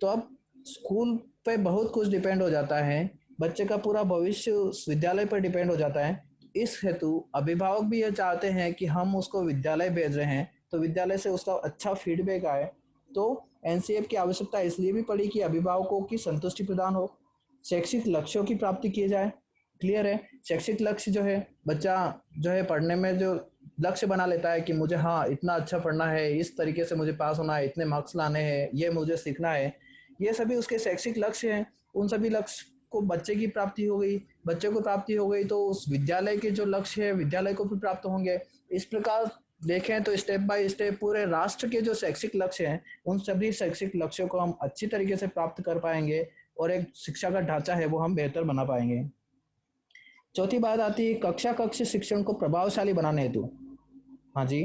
तो अब स्कूल पे बहुत कुछ डिपेंड हो जाता है, बच्चे का पूरा भविष्य उस विद्यालय पर डिपेंड हो जाता है। इस हेतु अभिभावक भी ये चाहते हैं कि हम उसको विद्यालय भेज रहे हैं तो विद्यालय से उसका अच्छा फीडबैक आए। तो एनसीएफ की आवश्यकता इसलिए भी पड़ी कि अभिभावकों की संतुष्टि प्रदान हो, शैक्षिक लक्ष्यों की प्राप्ति की जाए। क्लियर है? शैक्षिक लक्ष्य जो है, बच्चा जो है पढ़ने में जो लक्ष्य बना लेता है कि मुझे हाँ इतना अच्छा पढ़ना है, इस तरीके से मुझे पास होना है, इतने मार्क्स लाने हैं, ये मुझे सीखना है, ये सभी उसके शैक्षिक लक्ष्य हैं। उन सभी लक्ष्य को बच्चे की प्राप्ति हो गई, बच्चे को प्राप्ति हो गई तो उस विद्यालय के जो लक्ष्य है विद्यालय को भी प्राप्त होंगे। इस प्रकार देखें तो स्टेप बाय स्टेप पूरे राष्ट्र के जो शैक्षिक लक्ष्य हैं उन सभी शैक्षिक लक्ष्यों को हम अच्छी तरीके से प्राप्त कर पाएंगे और एक शिक्षा का ढांचा है वो हम बेहतर बना पाएंगे। चौथी बात आती है कक्षा कक्ष शिक्षण को प्रभावशाली बनाने हेतु। हाँ जी,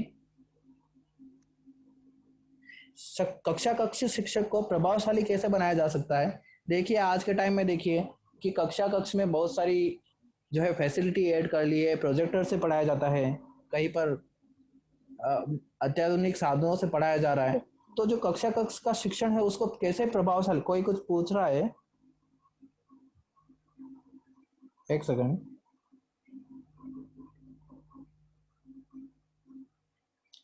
कक्षा कक्ष शिक्षक को प्रभावशाली कैसे बनाया जा सकता है? देखिए आज के टाइम में देखिए कि कक्षा कक्ष में बहुत सारी जो है फैसिलिटी ऐड कर ली है, प्रोजेक्टर से पढ़ाया जाता है, कहीं पर अत्याधुनिक साधनों से पढ़ाया जा रहा है। तो जो कक्षा कक्ष का शिक्षण है उसको कैसे प्रभावशाली, कोई कुछ पूछ रहा है, एक सेकंड।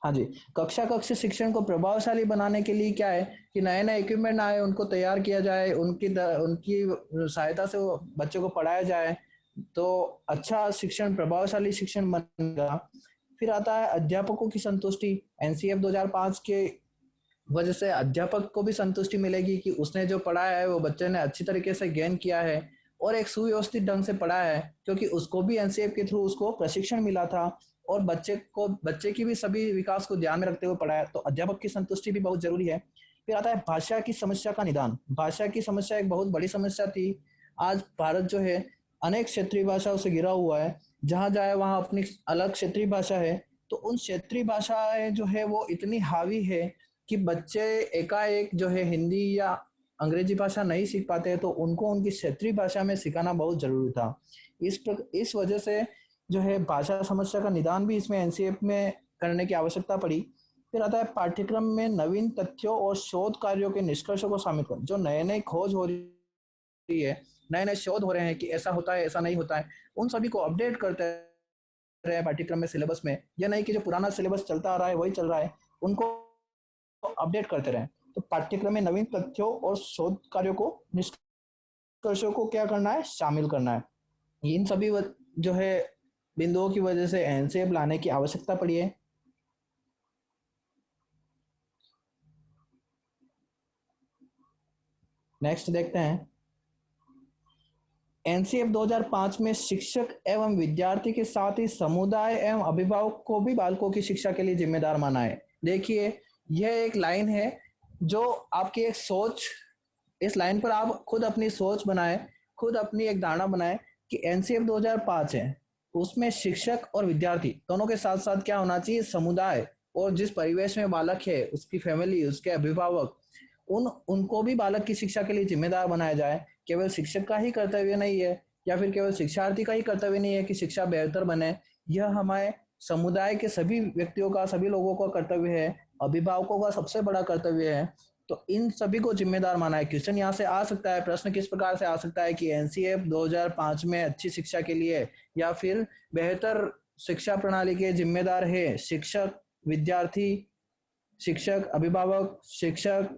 हाँ जी, कक्षा कक्ष शिक्षण को प्रभावशाली बनाने के लिए क्या है कि नए नए इक्विपमेंट आए, उनको तैयार किया जाए, उनकी सहायता से वो बच्चों को पढ़ाया जाए तो अच्छा शिक्षण, प्रभावशाली शिक्षण बनेगा। फिर आता है अध्यापकों की संतुष्टि। एनसीएफ 2005 के वजह से अध्यापक को भी संतुष्टि मिलेगी कि उसने जो पढ़ाया है वो बच्चे ने अच्छी तरीके से गेन किया है और एक सुव्यवस्थित ढंग से पढ़ाया है, क्योंकि उसको भी एनसीएफ के थ्रू उसको प्रशिक्षण मिला था और बच्चे की भी सभी विकास को ध्यान में रखते हुए पढ़ाया। तो अध्यापक की संतुष्टि भी बहुत जरूरी है। फिर आता है भाषा की समस्या का निदान। भाषा की समस्या एक बहुत बड़ी समस्या थी। आज भारत जो है अनेक क्षेत्रीय भाषाओं से घिरा हुआ है, जहां जाए वहां अपनी अलग क्षेत्रीय भाषा है। तो उन क्षेत्रीय भाषाएं जो है वो इतनी हावी है कि बच्चे एकाएक जो है हिंदी या अंग्रेजी भाषा नहीं सीख पाते हैं, तो उनको उनकी क्षेत्रीय भाषा में सिखाना बहुत जरूरी था। इस वजह से जो है भाषा समस्या का निदान भी इसमें एनसीएफ में करने की आवश्यकता पड़ी। फिर आता है पाठ्यक्रम में नवीन तथ्यों और शोध कार्यों के निष्कर्षों को शामिल कर, जो नए नए खोज हो रही है, नए नए शोध हो रहे हैं कि ऐसा होता है ऐसा नहीं होता है, उन सभी को अपडेट करते रहे हैं पाठ्यक्रम में, सिलेबस में। यह नहीं कि जो पुराना सिलेबस चलता आ रहा है वही चल रहा है, उनको अपडेट करते रहें। तो पाठ्यक्रम में नवीन तथ्यों और शोध कार्यों को, निष्कर्षों को क्या करना है, शामिल करना है। इन सभी जो है बिंदुओं की वजह से एनसीएफ लाने की आवश्यकता पड़ी है। नेक्स्ट देखते हैं, एनसीएफ 2005 में शिक्षक एवं विद्यार्थी के साथ ही समुदाय एवं अभिभावक को भी बालकों की शिक्षा के लिए जिम्मेदार माना है। देखिए, यह एक लाइन है जो आपकी एक सोच, इस लाइन पर आप खुद अपनी सोच बनाए, खुद अपनी एक धारणा बनाए कि एनसीएफ 2005 है, उसमें शिक्षक और विद्यार्थी दोनों के साथ साथ क्या होना चाहिए, समुदाय और जिस परिवेश में बालक है उसकी फैमिली, उसके अभिभावक, उनको भी बालक की शिक्षा के लिए जिम्मेदार बनाया जाए। केवल शिक्षक का ही कर्तव्य नहीं है या फिर केवल शिक्षार्थी का ही कर्तव्य नहीं है कि शिक्षा बेहतर बने, यह हमारे समुदाय के सभी व्यक्तियों का, सभी लोगों का कर्तव्य है, अभिभावकों का सबसे बड़ा कर्तव्य है। तो इन सभी को जिम्मेदार माना है। क्वेश्चन यहाँ से आ सकता है, प्रश्न किस प्रकार से आ सकता है कि एनसीएफ 2005 में अच्छी शिक्षा के लिए या फिर बेहतर शिक्षा प्रणाली के जिम्मेदार है शिक्षक, विद्यार्थी, शिक्षक, अभिभावक, शिक्षक,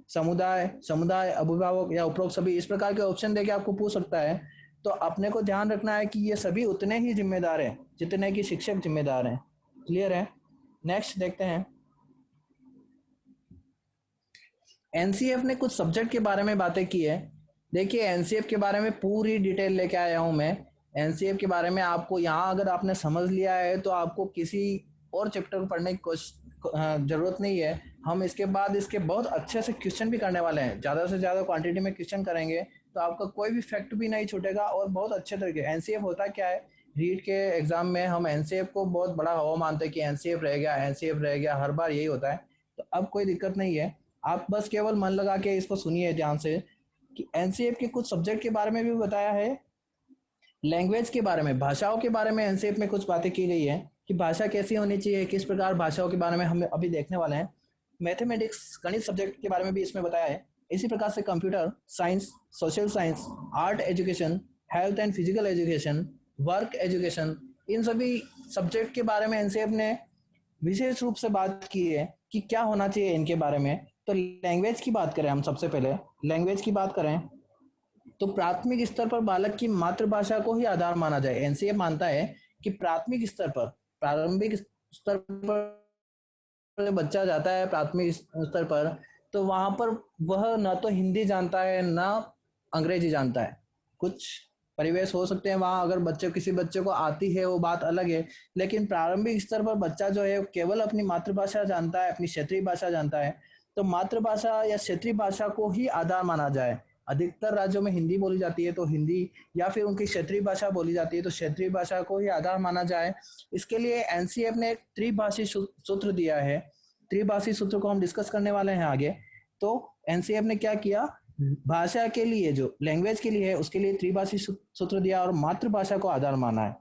समुदाय अभिभावक या उपरोक्त सभी, इस प्रकार के ऑप्शन देके आपको पूछ सकता है। तो अपने को ध्यान रखना है कि ये सभी उतने ही जिम्मेदार हैं जितने कि शिक्षक जिम्मेदार हैं। क्लियर है? नेक्स्ट देखते हैं, एनसीएफ ने कुछ सब्जेक्ट के बारे में बातें की है। देखिए, एनसीएफ के बारे में पूरी डिटेल लेके आया हूं मैं। एनसीएफ के बारे में आपको यहाँ अगर आपने समझ लिया है तो आपको किसी और चैप्टर को पढ़ने की जरूरत नहीं है। हम इसके बाद इसके बहुत अच्छे से क्वेश्चन भी करने वाले हैं, ज़्यादा से ज़्यादा क्वांटिटी में क्वेश्चन करेंगे, तो आपका कोई भी फैक्ट भी नहीं छूटेगा और बहुत अच्छे तरीके। एनसीएफ होता क्या है, रीट के एग्जाम में हम एनसीएफ को बहुत बड़ा हवा मानते हैं कि एनसीएफ रह गया, एनसीएफ रह गया, हर बार यही होता है। तो अब कोई दिक्कत नहीं है, आप बस केवल मन लगा के इसको सुनिए ध्यान से कि एनसीएफ के कुछ सब्जेक्ट के बारे में भी बताया है। लैंग्वेज के बारे में, भाषाओं के बारे में एनसीएफ में कुछ बातें की गई है कि भाषा कैसी होनी चाहिए, किस प्रकार भाषाओं के बारे में हम अभी देखने वाले हैं। मैथमेटिक्स, गणित सब्जेक्ट के बारे में भी इसमें बताया है। इसी प्रकार से computer science, social science, art education, health and physical education, work education, इन सभी सब्जेक्ट के बारे में एनसीएफ ने विशेष रूप से बात की है कि क्या होना चाहिए इनके बारे में। तो लैंग्वेज की बात करें, हम सबसे पहले लैंग्वेज की बात करें तो प्राथमिक स्तर पर बालक की मातृभाषा को ही आधार माना जाए। एनसीएफ मानता है कि प्राथमिक स्तर पर, प्रारंभिक स्तर पर बच्चा जाता है प्राथमिक स्तर पर, तो वहां पर वह ना तो हिंदी जानता है ना अंग्रेजी जानता है। कुछ परिवेश हो सकते हैं वहां अगर बच्चे, किसी बच्चे को आती है वो बात अलग है, लेकिन प्रारंभिक स्तर पर बच्चा जो है केवल अपनी मातृभाषा जानता है, अपनी क्षेत्रीय भाषा जानता है। तो मातृभाषा या क्षेत्रीय भाषा को ही आधार माना जाए। अधिकतर राज्यों में हिंदी बोली जाती है तो हिंदी, या फिर उनकी क्षेत्रीय भाषा बोली जाती है तो क्षेत्रीय भाषा को ही आधार माना जाए। इसके लिए एनसीएफ ने एक त्रिभाषी सूत्र दिया है। त्रिभाषी सूत्र को हम डिस्कस करने वाले हैं आगे। तो एनसीएफ ने क्या किया, भाषा के लिए, जो लैंग्वेज के लिए है उसके लिए त्रिभाषी सूत्र दिया और मातृभाषा को आधार माना है।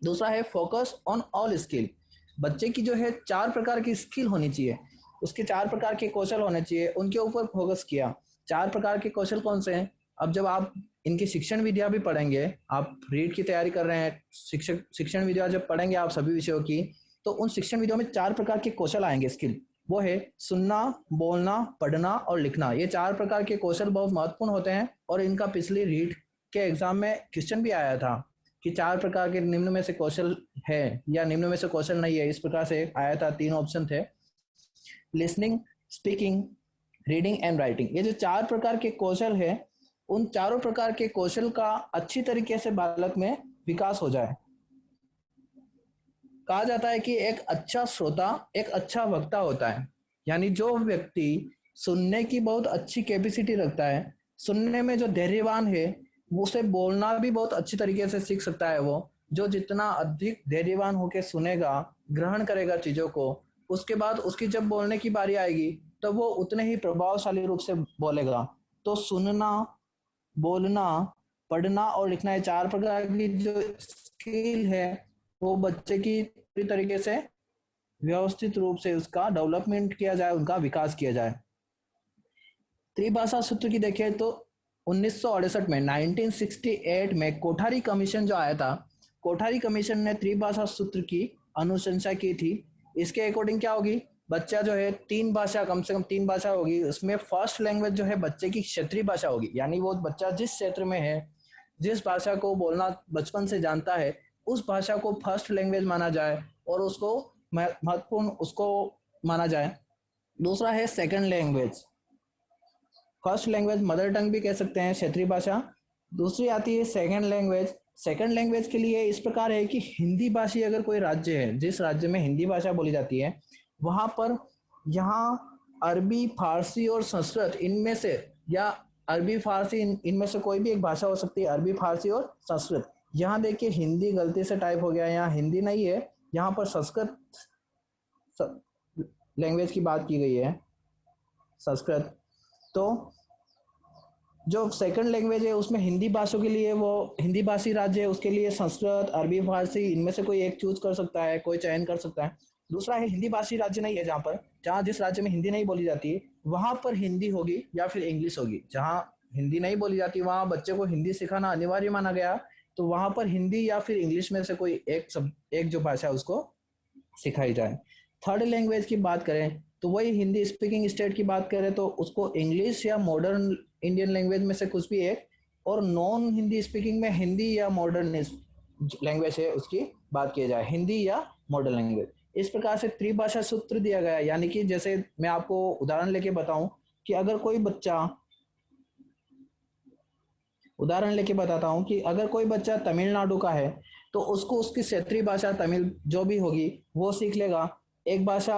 दूसरा है फोकस ऑन ऑल स्किल। बच्चे की जो है 4 प्रकार की स्किल होनी चाहिए, उसके 4 प्रकार के कौशल होने चाहिए, उनके ऊपर फोकस किया। 4 प्रकार के कौशल कौन से हैं? अब जब आप इनकी शिक्षण विद्या भी पढ़ेंगे, आप रीट की तैयारी कर रहे हैं, शिक्षण विद्या जब पढ़ेंगे आप सभी विषयों की, तो उन शिक्षण विधियों में 4 प्रकार के कौशल आएंगे स्किल। वो है सुनना, बोलना, पढ़ना और लिखना। ये 4 प्रकार के कौशल बहुत महत्वपूर्ण होते हैं और इनका पिछली रीट के एग्जाम में क्वेश्चन भी आया था कि 4 प्रकार के निम्न में से कौशल है या निम्न में से कौशल नहीं है, इस प्रकार से आया था। 3 ऑप्शन थे, listening, speaking, reading and writing. ये जो 4 प्रकार के कौशल है, उन चारों प्रकार के कौशल का अच्छी तरीके से बालक में विकास हो जाए। कहा जाता है कि एक अच्छा श्रोता एक अच्छा वक्ता होता है, यानी जो व्यक्ति सुनने की बहुत अच्छी कैपेसिटी रखता है, सुनने में जो धैर्यवान है, उसे बोलना भी बहुत अच्छी तरीके से सीख सकता है। वो जो जितना अधिक धैर्यवान होकर सुनेगा, ग्रहण करेगा चीजों को, उसके बाद उसकी जब बोलने की बारी आएगी तो वो उतने ही प्रभावशाली रूप से बोलेगा। तो सुनना, बोलना, पढ़ना और लिखना, ये 4 प्रकार की जो स्किल है वो बच्चे की पूरी तरीके से व्यवस्थित रूप से उसका डेवलपमेंट किया जाए, उनका विकास किया जाए। त्रिभाषा सूत्र की देखें तो 1968 में 1968 में कोठारी कमीशन जो आया था, कोठारी कमीशन ने त्रिभाषा सूत्र की अनुशंसा की थी। इसके अकॉर्डिंग क्या होगी, बच्चा जो है तीन भाषा, कम से कम तीन भाषा होगी उसमें। फर्स्ट लैंग्वेज जो है बच्चे की क्षेत्रीय भाषा होगी, यानी वो बच्चा जिस क्षेत्र में है, जिस भाषा को बोलना बचपन से जानता है, उस भाषा को फर्स्ट लैंग्वेज माना जाए और उसको महत्वपूर्ण उसको माना जाए। दूसरा है second language. First language mother tongue भी कह सकते हैं, क्षेत्रीय भाषा। दूसरी आती है सेकंड लैंग्वेज। सेकंड लैंग्वेज के लिए इस प्रकार है कि हिंदी भाषी अगर कोई राज्य है, जिस राज्य में हिंदी भाषा बोली जाती है, वहां पर यहाँ अरबी, फारसी और संस्कृत इनमें से, या अरबी, फारसी इनमें से कोई भी एक भाषा हो सकती है, अरबी, फारसी और संस्कृत। यहाँ देखिए हिंदी गलती से टाइप हो गया, यहाँ हिंदी नहीं है, यहाँ पर संस्कृत लैंग्वेज की बात की गई है, संस्कृत। तो जो सेकंड लैंग्वेज है उसमें हिंदी भाषा के लिए, वो हिंदी भाषी राज्य है उसके लिए संस्कृत, अरबी, फारसी इनमें से कोई एक चूज कर सकता है, कोई चयन कर सकता है। दूसरा है हिंदी भाषी राज्य नहीं है, जहाँ जिस राज्य में हिंदी नहीं बोली जाती वहां पर हिंदी होगी या फिर इंग्लिश होगी। जहाँ हिंदी नहीं बोली जाती वहां बच्चे को हिंदी सिखाना अनिवार्य माना गया, तो वहां पर हिंदी या फिर इंग्लिश में से कोई एक जो भाषा है उसको सिखाई जाए। थर्ड लैंग्वेज की बात करें तो वही हिंदी स्पीकिंग स्टेट की बात करें तो उसको इंग्लिश या मॉडर्न इंडियन लैंग्वेज में से कुछ भी एक, और नॉन हिंदी स्पीकिंग में हिंदी या मॉडर्न लैंग्वेज है उसकी बात की जाए, हिंदी या मॉडर्न लैंग्वेज। इस प्रकार से त्रिभाषा सूत्र दिया गया है। यानी कि जैसे मैं आपको उदाहरण लेके बताऊं कि अगर कोई बच्चा, उदाहरण लेके बताता हूं कि अगर कोई बच्चा तमिलनाडु का है तो उसको उसकी क्षेत्रीय भाषा तमिल जो भी होगी वो सीख लेगा, एक भाषा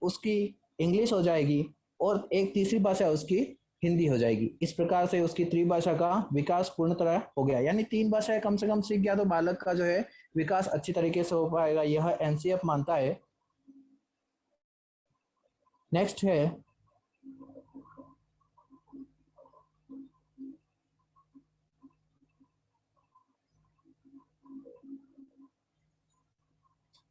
उसकी इंग्लिश हो जाएगी और एक तीसरी भाषा उसकी हिंदी हो जाएगी। इस प्रकार से उसकी त्रिभाषा का विकास पूर्ण तरह हो गया, यानी तीन भाषाएं कम से कम सीख गया तो बालक का जो है विकास अच्छी तरीके से हो पाएगा, यह एनसीएफ मानता है। नेक्स्ट है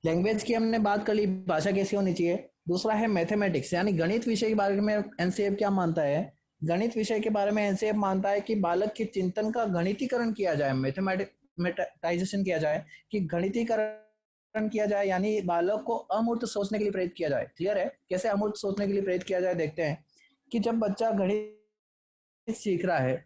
लैंग्वेज की, हमने बात कर ली भाषा कैसी होनी चाहिए। दूसरा है मैथमेटिक्स यानी गणित विषय के बारे में एनसीएफ क्या मानता है। गणित विषय के बारे में एनसीएफ मानता है कि बालक के चिंतन का गणितीकरण किया जाए, मैथमेटाइजेशन किया जाए, कि गणितीकरण किया जाए, यानी बालक को अमूर्त सोचने के लिए प्रेरित किया जाए। क्लियर है कैसे अमूर्त सोचने के लिए प्रेरित किया जाए? देखते हैं कि जब बच्चा गणित सीख रहा है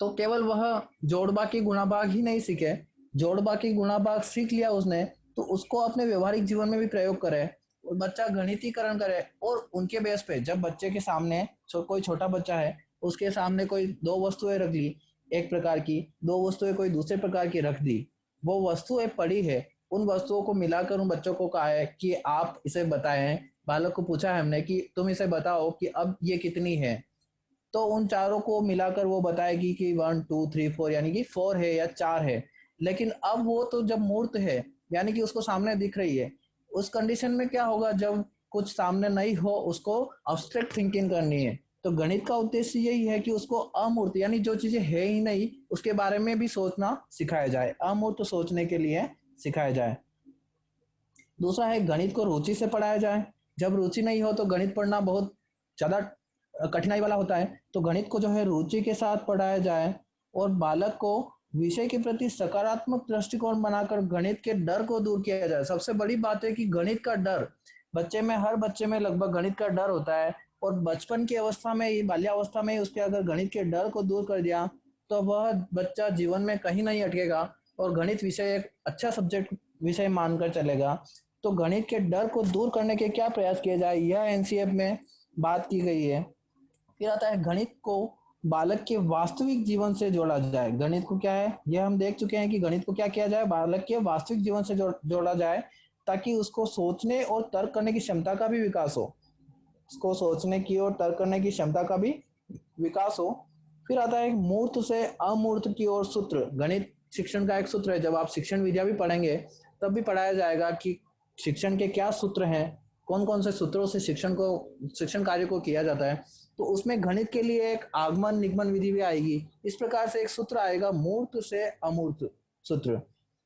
तो केवल वह जोड़ बाकी गुणा भाग ही नहीं सीखे, जोड़ बाकी गुणा भाग सीख लिया उसने तो उसको अपने व्यवहारिक जीवन में भी प्रयोग करे और बच्चा गणितीकरण करे। और उनके बेस पे जब बच्चे के सामने कोई छोटा बच्चा है, उसके सामने कोई दो वस्तुएं रख ली, एक प्रकार की दो वस्तुएं कोई दूसरे प्रकार की रख दी, वो वस्तुएं पड़ी है, उन वस्तुओं को मिलाकर उन बच्चों को कहा है कि आप इसे बताएं। बालक को पूछा है हमने कि तुम इसे बताओ कि अब ये कितनी है, तो उन चारों को मिलाकर वो बताएगी कि 1 2 3 4, यानी कि 4 है या 4 है। लेकिन अब वो तो जब मूर्त है, यानी कि उसको सामने दिख रही है, उस कंडीशन में क्या होगा, जब कुछ सामने नहीं हो उसको अब्स्ट्रैक्ट थिंकिंग करनी है। तो गणित का उद्देश्य यही है कि उसको अमूर्त यानी जो चीजें है ही नहीं उसके बारे में भी सोचना सिखाया जाए, अमूर्त सोचने के लिए सिखाया जाए। दूसरा है गणित को रुचि से पढ़ाया जाए। जब रुचि नहीं हो तो गणित पढ़ना बहुत ज्यादा कठिनाई वाला होता है, तो गणित को जो है रुचि के साथ पढ़ाया जाए और बालक को विषय के प्रति सकारात्मक दृष्टिकोण बनाकर गणित के डर को दूर किया जाए। सबसे बड़ी बात है कि गणित का डर बच्चे में, हर बच्चे में लगभग गणित का डर होता है, और बचपन की अवस्था में, बाल्यावस्था में उसके अगर गणित के डर को दूर कर दिया तो वह बच्चा जीवन में कहीं नहीं अटकेगा और गणित विषय एक अच्छा सब्जेक्ट विषय मानकर चलेगा। तो गणित के डर को दूर करने के क्या प्रयास किए जाए, यह एनसीएफ में बात की गई है। फिर आता है गणित को बालक के वास्तविक जीवन से जोड़ा जाए। गणित को क्या है, यह हम देख चुके हैं कि गणित को क्या किया जाए, बालक के वास्तविक जीवन से जोड़ा जाए, ताकि उसको सोचने और तर्क करने की क्षमता का भी विकास हो, उसको सोचने की और तर्क करने की क्षमता का भी विकास हो। फिर आता है मूर्त से अमूर्त की ओर सूत्र। गणित शिक्षण का एक सूत्र है, जब आप शिक्षण विद्या भी पढ़ेंगे तब भी पढ़ाया जाएगा कि शिक्षण के क्या सूत्र हैं, कौन कौन से सूत्रों से शिक्षण कार्य को किया जाता है। तो उसमें गणित के लिए एक आगमन निगमन विधि भी आएगी। इस प्रकार से एक सूत्र आएगा, मूर्त से अमूर्त सूत्र,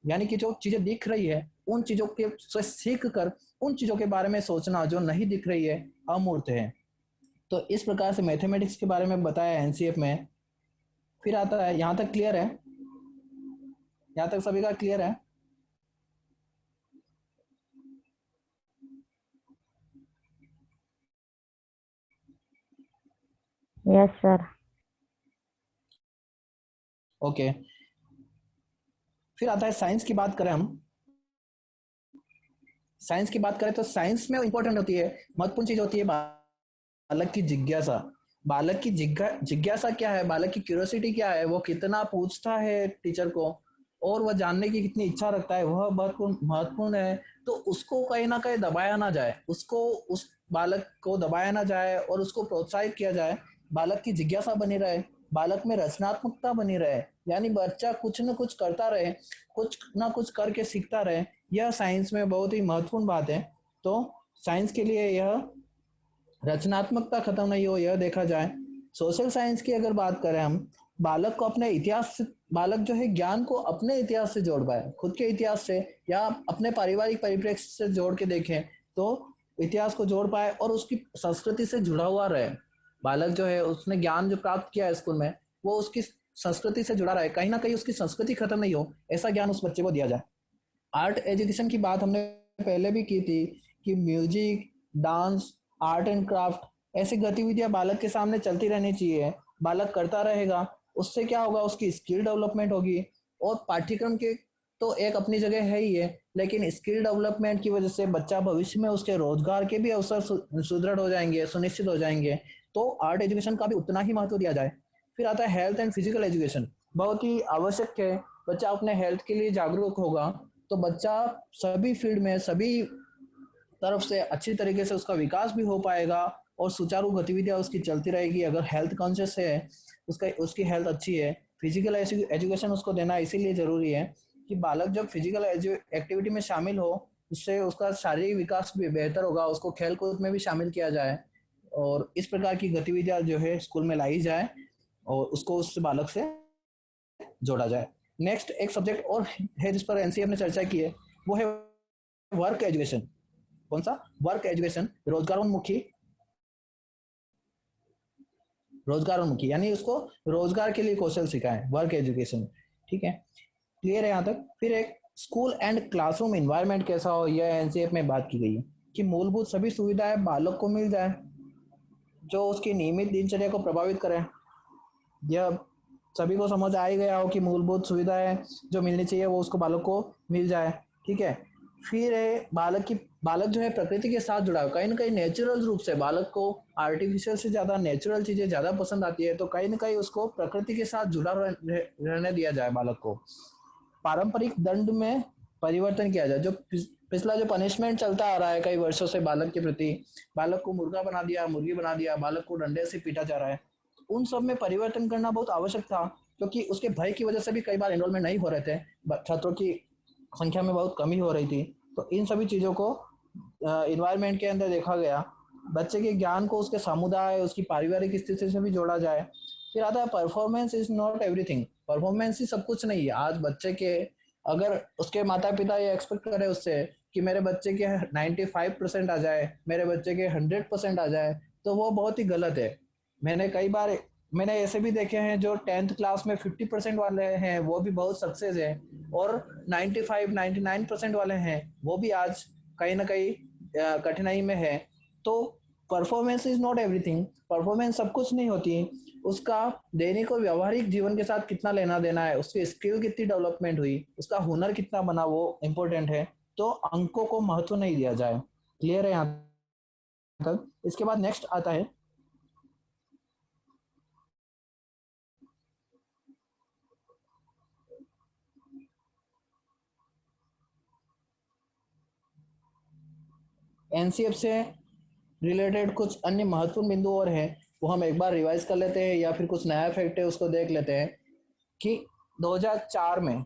यानी कि जो चीजें दिख रही है उन चीजों के से सीख कर उन चीजों के बारे में सोचना जो नहीं दिख रही है, अमूर्त है। तो इस प्रकार से मैथमेटिक्स के बारे में बताया एनसीएफ में। फिर आता है, यहाँ तक क्लियर है? यहाँ तक सभी का क्लियर है? Yes sir. ओके, फिर आता है साइंस की बात करें हम। साइंस की बात करें तो साइंस में इंपॉर्टेंट होती है, महत्वपूर्ण चीज होती है बालक की जिज्ञासा। बालक की जिज्ञासा क्या है, बालक की क्यूरियोसिटी क्या है, वो कितना पूछता है टीचर को और वह जानने की कितनी इच्छा रखता है, वह बहुत महत्वपूर्ण है। तो उसको कहीं ना कहीं दबाया ना जाए, उसको उस बालक को दबाया ना जाए और उसको प्रोत्साहित किया जाए। बालक की जिज्ञासा बनी रहे, बालक में रचनात्मकता बनी रहे, यानी बच्चा कुछ न कुछ करता रहे, कुछ ना कुछ करके सीखता रहे। यह साइंस में बहुत ही महत्वपूर्ण बात है। तो साइंस के लिए यह रचनात्मकता खत्म नहीं हो, यह देखा जाए। सोशल साइंस की अगर बात करें हम, बालक को अपने इतिहास से, बालक जो है ज्ञान को अपने इतिहास से जोड़ पाए, खुद के इतिहास से या अपने पारिवारिक परिप्रेक्ष्य से जोड़ के देखें तो इतिहास को जोड़ पाए और उसकी संस्कृति से जुड़ा हुआ रहे। बालक जो है उसने ज्ञान जो प्राप्त किया है स्कूल में, वो उसकी संस्कृति से जुड़ा रहे, कहीं ना कहीं उसकी संस्कृति खत्म नहीं हो, ऐसा ज्ञान उस बच्चे को दिया जाए। आर्ट एजुकेशन की बात हमने पहले भी की थी कि music, dance, art and craft ऐसी गतिविधियां बालक के सामने चलती रहनी चाहिए। बालक करता रहेगा, उससे क्या होगा, उसकी स्किल डेवलपमेंट होगी। और पाठ्यक्रम के तो एक अपनी जगह है ही है, लेकिन स्किल डेवलपमेंट की वजह से बच्चा भविष्य में उसके रोजगार के भी अवसर सुदृढ़ हो जाएंगे, सुनिश्चित हो जाएंगे। तो आर्ट एजुकेशन का भी उतना ही महत्व दिया जाए। फिर आता है हेल्थ एंड फिजिकल एजुकेशन, बहुत ही आवश्यक है। बच्चा अपने हेल्थ के लिए जागरूक होगा तो बच्चा सभी फील्ड में, सभी तरफ से अच्छी तरीके से उसका विकास भी हो पाएगा और सुचारू गतिविधियां उसकी चलती रहेगी। अगर हेल्थ कॉन्शियस है, उसका उसकी हेल्थ अच्छी है। फिजिकल एजुकेशन उसको देना इसीलिए जरूरी है कि बालक जब फिजिकल एक्टिविटी में शामिल हो, उससे उसका शारीरिक विकास भी बेहतर होगा, उसको खेल कूद में भी शामिल किया जाए और इस प्रकार की गतिविधियां जो है स्कूल में लाई जाए और उसको उस बालक से जोड़ा जाए। नेक्स्ट एक सब्जेक्ट और है जिस पर एनसीएफ ने चर्चा की है, वो है वर्क एजुकेशन। कौन सा? Work education, रोजगारोन्मुखी। रोजगारोन्मुखी यानी उसको रोजगार के लिए कौशल सिखाएं, वर्क एजुकेशन। ठीक है, क्लियर है यहाँ तक? फिर एक स्कूल एंड क्लासरूम इन्वायरमेंट कैसा हो, यह एनसीएफ में बात की गई है कि मूलभूत सभी सुविधाएं बालक को मिल जाए जो उसकी नियमित दिनचर्या को प्रभावित करें। यह सभी को समझ आ ही गया हो कि मूलभूत सुविधाएं जो मिलनी चाहिए वो उसको बालक को मिल जाए। ठीक है, फिर है बालक जो है प्रकृति के साथ जुड़ा है, कहीं ना कहीं नेचुरल रूप से बालक को आर्टिफिशियल से ज्यादा नेचुरल चीजें ज्यादा पसंद आती है, तो कहीं ना कहीं उसको प्रकृति के साथ जुड़ा रहने दिया जाए बालक को। पारंपरिक दंड में परिवर्तन किया जाए, जो पिछला जो पनिशमेंट चलता आ रहा है कई वर्षों से बालक के प्रति, बालक को मुर्गा बना दिया, मुर्गी बना दिया, बालक को डंडे से पीटा जा रहा है, उन सब में परिवर्तन करना बहुत आवश्यक था। क्योंकि उसके भय की वजह से भी कई बार एनरोलमेंट नहीं हो रहे थे, छात्रों की संख्या में बहुत कमी हो रही थी। तो इन सभी चीज़ों को इन्वायरमेंट के अंदर देखा गया। बच्चे के ज्ञान को उसके समुदाय, उसकी पारिवारिक स्थिति से भी जोड़ा जाए। फिर आता है performance is not everything, performance ही सब कुछ नहीं है। आज बच्चे के, अगर उसके माता पिता ये एक्सपेक्ट करें उससे कि मेरे बच्चे के 95% आ जाए, मेरे बच्चे के 100% आ जाए, तो वो बहुत ही गलत है। मैंने कई बार, मैंने ऐसे भी देखे हैं जो 10th क्लास में 50% वाले हैं वो भी बहुत सक्सेस है, और 95-99% वाले हैं वो भी आज कहीं ना कहीं कठिनाई में है। तो performance is not everything, performance सब कुछ नहीं होती। उसका दैनिक और व्यवहारिक जीवन के साथ कितना लेना देना है, उसकी स्किल कितनी डेवलपमेंट हुई, उसका हुनर कितना बना, वो इम्पोर्टेंट है। तो अंकों को महत्व नहीं दिया जाए। क्लियर है यहाँ तक? इसके बाद नेक्स्ट आता है एनसीएफ से रिलेटेड कुछ अन्य महत्वपूर्ण बिंदु और हैं, वो हम एक बार रिवाइज कर लेते हैं या फिर कुछ नया फैक्ट है उसको देख लेते हैं। कि 2004 में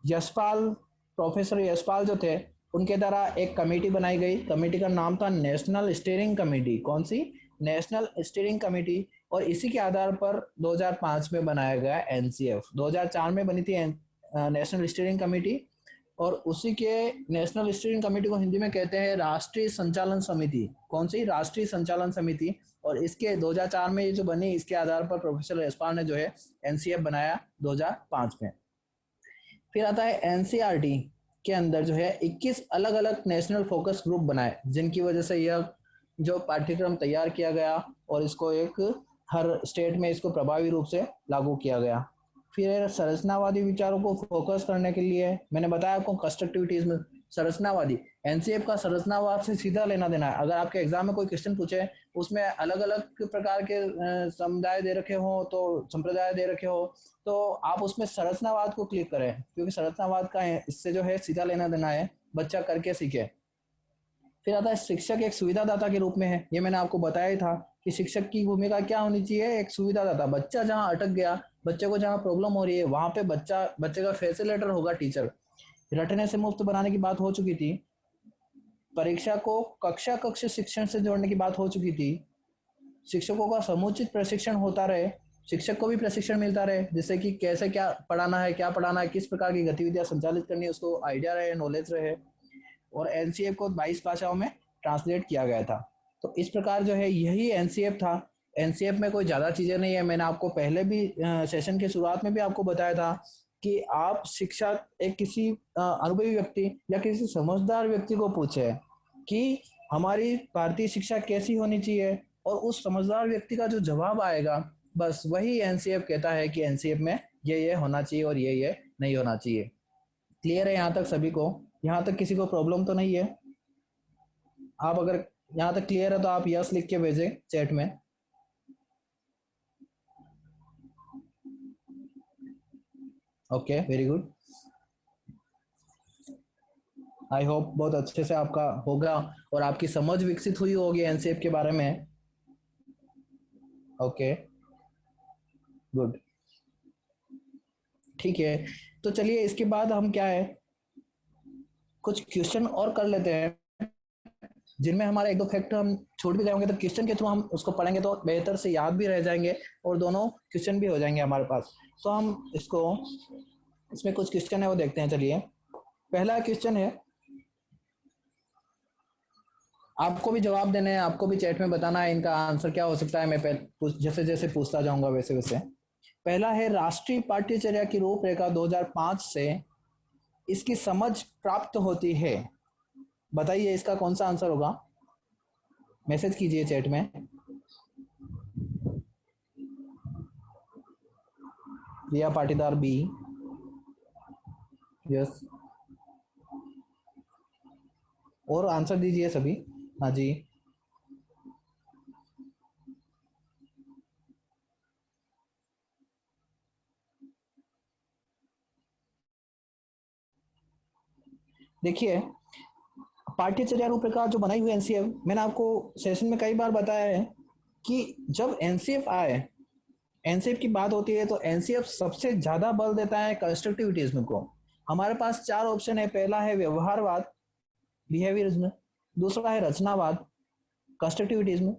यशपाल, प्रोफेसर यशपाल जो थे, उनके द्वारा एक कमेटी बनाई गई। कमेटी का नाम था नेशनल स्टीयरिंग कमेटी। कौन सी? National steering committee. और इसी के आधार पर 2005 में बनाया गया एनसीएफ। 2004 में बनी थी नेशनल स्टीयरिंग कमेटी, और उसी के नेशनल स्टीयरिंग कमेटी को हिंदी में कहते हैं राष्ट्रीय संचालन समिति। कौन सी? राष्ट्रीय संचालन समिति। और इसके 2004 में ये जो बनी, इसके आधार पर प्रोफेसर यशपाल ने जो है एनसीएफ बनाया 2005 में। फिर आता है एनसीईआरटी के अंदर जो है 21 अलग अलग नेशनल फोकस ग्रुप बनाए, जिनकी वजह से यह जो पाठ्यक्रम तैयार किया गया और इसको एक हर स्टेट में इसको प्रभावी रूप से लागू किया गया। फिर संरचनावादी विचारों को फोकस करने के लिए मैंने बताया आपको कंस्ट्रक्टिविटीज्म। संरचनावादी, एनसीएफ का संरचनावाद से सीधा लेना देना है। अगर आपके एग्जाम में कोई क्वेश्चन पूछे, उसमें अलग अलग प्रकार के समुदाय दे रखे हो, तो संप्रदाय दे रखे हो, तो आप उसमें संरचनावाद को क्लिक करें, क्योंकि संरचनावाद का इससे जो है सीधा लेना देना है, बच्चा करके सीखे। फिर आता है शिक्षक एक सुविधादाता के रूप में है। ये मैंने आपको बताया ही था कि शिक्षक की भूमिका क्या होनी चाहिए, एक सुविधादाता। बच्चा जहाँ अटक गया, बच्चे को जहाँ प्रॉब्लम हो रही है, वहां पे बच्चे का फैसिलिटेटर होगा टीचर। रटने से मुक्त बनाने की बात हो चुकी थी। परीक्षा को कक्षा कक्ष शिक्षण से जोड़ने की बात हो चुकी थी। शिक्षकों का समुचित प्रशिक्षण होता रहे, शिक्षक को भी प्रशिक्षण मिलता रहे, जिससे कि कैसे क्या पढ़ाना है, क्या पढ़ाना है, किस प्रकार की गतिविधियां संचालित करनी है, उसको आइडिया रहे, नॉलेज रहे। और एनसीएफ को 22 भाषाओं में ट्रांसलेट किया गया था। तो इस प्रकार जो है यही एनसीएफ था। एनसीएफ में कोई ज़्यादा चीज़ें नहीं है। मैंने आपको पहले भी सेशन के शुरुआत में भी आपको बताया था कि आप शिक्षा एक किसी अनुभवी व्यक्ति या किसी समझदार व्यक्ति को पूछे कि हमारी भारतीय शिक्षा कैसी होनी चाहिए, और उस समझदार व्यक्ति का जो जवाब आएगा, बस वही एनसीएफ कहता है कि एनसीएफ में ये होना चाहिए और ये नहीं होना चाहिए। क्लियर है यहाँ तक सभी को? यहाँ तक किसी को प्रॉब्लम तो नहीं है? आप अगर यहाँ तक क्लियर है तो आप यस लिख के भेजें चैट में। Okay, very good. I hope बहुत अच्छे से आपका होगा और आपकी समझ विकसित हुई होगी एनसीएफ के बारे में। ओके, गुड, ठीक है। तो चलिए इसके बाद हम क्या है, कुछ क्वेश्चन और कर लेते हैं, जिनमें हमारा एक दो फैक्ट हम छोड़ भी गए होंगे, तो क्वेश्चन के थ्रू हम उसको पढ़ेंगे तो बेहतर से याद भी रह जाएंगे और दोनों क्वेश्चन भी हो जाएंगे हमारे पास। तो हम इसको, इसमें कुछ क्वेश्चन है वो देखते हैं। चलिए, पहला क्वेश्चन है, आपको भी जवाब देने हैं, आपको भी चैट में बताना है इनका आंसर क्या हो सकता है। मैं जैसे जैसे पूछता जाऊंगा वैसे वैसे। पहला है, राष्ट्रीय पाठ्यचर्या की रूपरेखा 2005 से इसकी समझ प्राप्त होती है। बताइए इसका कौन सा आंसर होगा? मैसेज कीजिए चैट में। रिया पाटीदार बी, यस, और आंसर दीजिए सभी। हाँ जी, देखिए पाठ्यचर्या रूपरेखा जो बनाई हुई एनसीएफ, मैंने आपको सेशन में कई बार बताया है कि जब एनसीएफ आए, एनसीएफ की बात होती है तो एनसीएफ सबसे ज्यादा बल देता है कंस्ट्रक्टिविटीज्म को। हमारे पास चार ऑप्शन है। पहला है व्यवहारवाद, बिहेवियरिज्म। दूसरा है रचनावाद, कंस्ट्रक्टिविटिज्म।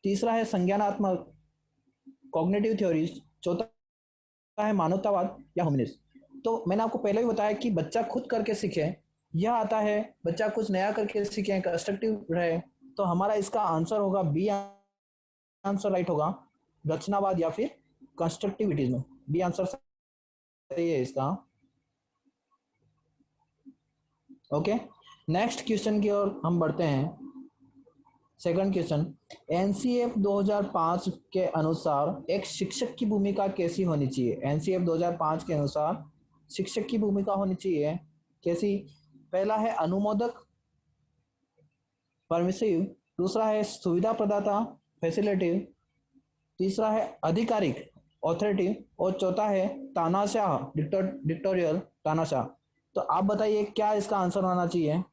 तीसरा है संज्ञानात्मक, कॉग्निटिव थ्योरीज। चौथा है मानवतावाद या ह्यूमनिस्ट। तो मैंने आपको पहले भी बताया कि बच्चा खुद करके सीखे, यह आता है, बच्चा कुछ नया करके सीखे, कंस्ट्रक्टिव रहे। तो हमारा इसका आंसर होगा बी, आंसर राइट होगा, रचनावाद या फिर कंस्ट्रक्टिविटीज्म। बी आंसर सही है इसका। ओके, नेक्स्ट क्वेश्चन की ओर हम बढ़ते हैं। सेकंड क्वेश्चन, एनसीएफ 2005 के अनुसार एक शिक्षक की भूमिका कैसी होनी चाहिए? एनसीएफ 2005 के अनुसार शिक्षक की भूमिका होनी चाहिए कैसी? पहला है अनुमोदक, परमिसिव। दूसरा है सुविधा प्रदाता, फैसिलिटेटिव। तीसरा है आधिकारिक, ऑथोरिटी। और चौथा है तानाशाह, डिक्टोरियल, तानाशाह। तो आप बताइए क्या इसका आंसर होना चाहिए?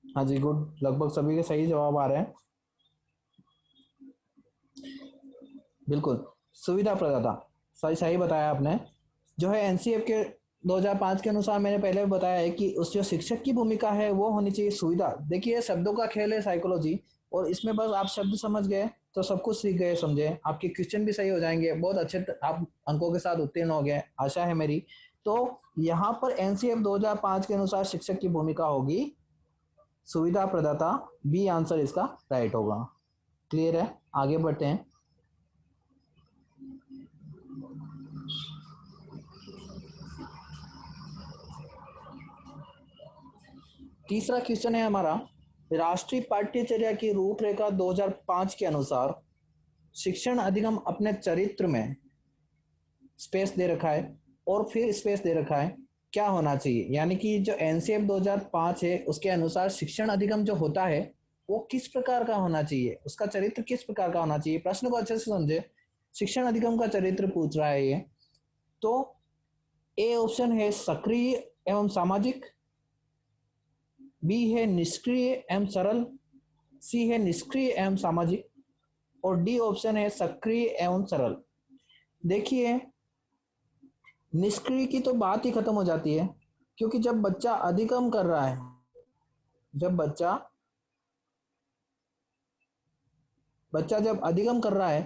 हाँ जी, गुड, लगभग सभी के सही जवाब आ रहे हैं। बिल्कुल, सुविधा प्रदाता, सही सही बताया आपने। जो है एनसीएफ के 2005 के अनुसार, मैंने पहले भी बताया है कि उस जो शिक्षक की भूमिका है वो होनी चाहिए सुविधा। देखिए शब्दों का खेल है साइकोलॉजी, और इसमें बस आप शब्द समझ गए तो सब कुछ सीख गए, समझे, आपके क्वेश्चन भी सही हो जाएंगे, बहुत अच्छे आप अंकों के साथ उत्तीर्ण हो गए, आशा है मेरी। तो यहाँ पर एनसीएफ 2005 के अनुसार शिक्षक की भूमिका होगी सुविधा प्रदाता। बी आंसर इसका राइट होगा। क्लियर है? आगे बढ़ते हैं। तीसरा क्वेश्चन है हमारा, राष्ट्रीय पाठ्यचर्या की रूपरेखा 2005 के अनुसार शिक्षण अधिगम अपने चरित्र में स्पेस दे रखा है और फिर स्पेस दे रखा है क्या होना चाहिए, यानी कि जो एनसीएफ 2005 है उसके अनुसार शिक्षण अधिगम जो होता है वो किस प्रकार का होना चाहिए, उसका चरित्र किस प्रकार का होना चाहिए। प्रश्न को अच्छे से समझे, शिक्षण अधिगम का चरित्र पूछ रहा है ये। तो ए ऑप्शन है सक्रिय एवं सामाजिक, बी है निष्क्रिय एवं सरल, सी है निष्क्रिय एवं सामाजिक, और डी ऑप्शन है सक्रिय एवं सरल। देखिए, निष्क्रिय की तो बात ही खत्म हो जाती है, क्योंकि जब बच्चा अधिगम कर रहा है, जब बच्चा जब अधिगम कर रहा है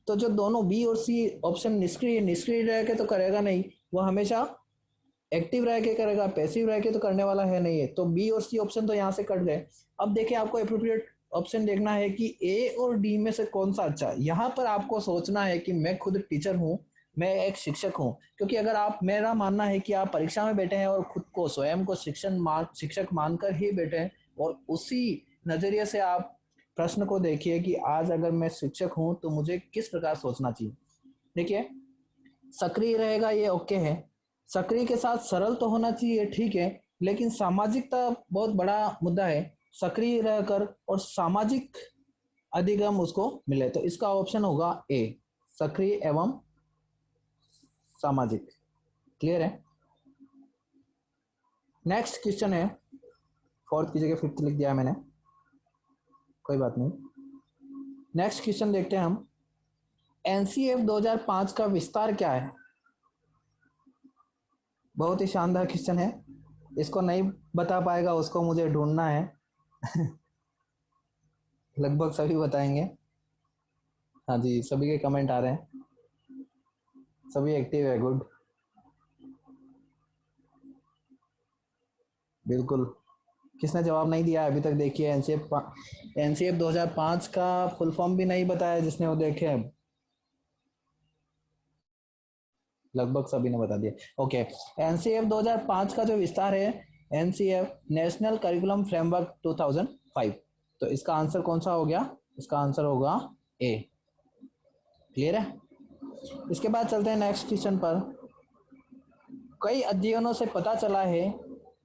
तो जो दोनों बी और सी ऑप्शन निष्क्रिय रह के तो करेगा नहीं, वो हमेशा एक्टिव रह के करेगा, पैसिव रह के तो करने वाला है नहीं है। तो बी और सी ऑप्शन तो यहाँ से कट गए। अब देखिए, आपको एप्रोप्रिएट ऑप्शन देखना है कि ए और डी में से कौन सा अच्छा है। यहाँ पर आपको सोचना है कि मैं खुद टीचर हूँ, मैं एक शिक्षक हूँ, क्योंकि अगर आप, मेरा मानना है कि आप परीक्षा में बैठे हैं और खुद को स्वयं को शिक्षक मानकर ही बैठे हैं, और उसी नजरिए से आप प्रश्न को देखिए कि आज अगर मैं शिक्षक हूं तो मुझे किस प्रकार सोचना चाहिए। देखिए, सक्रिय रहेगा ये ओके है, सक्रिय के साथ सरल तो होना चाहिए, ठीक है, लेकिन सामाजिकता बहुत बड़ा मुद्दा है। सक्रिय रहकर और सामाजिक अधिगम उसको मिले, तो इसका ऑप्शन होगा ए, सक्रिय एवं सामाजिक। क्लियर है। नेक्स्ट क्वेश्चन है, फोर्थ की जगह फिफ्थ लिख दिया मैंने, कोई बात नहीं। नेक्स्ट क्वेश्चन देखते हैं हम, एनसीएफ 2005 का विस्तार क्या है। बहुत ही शानदार क्वेश्चन है, इसको नहीं बता पाएगा उसको मुझे ढूंढना है। लगभग सभी बताएंगे। हाँ जी, सभी के कमेंट आ रहे हैं, सभी एक्टिव है, गुड, बिल्कुल। किसने जवाब नहीं दिया अभी तक? देखिए, एनसीएफ 2005 का फुल फॉर्म भी नहीं बताया जिसने वो देखे, लगभग सभी ने बता दिया। ओके, एनसीएफ 2005 का जो विस्तार है, एनसीएफ नेशनल करिकुलम फ्रेमवर्क 2005, तो इसका आंसर कौन सा हो गया? इसका आंसर होगा ए। क्लियर है। इसके बाद चलते हैं नेक्स्ट क्वेश्चन पर। कई अध्ययनों से पता चला है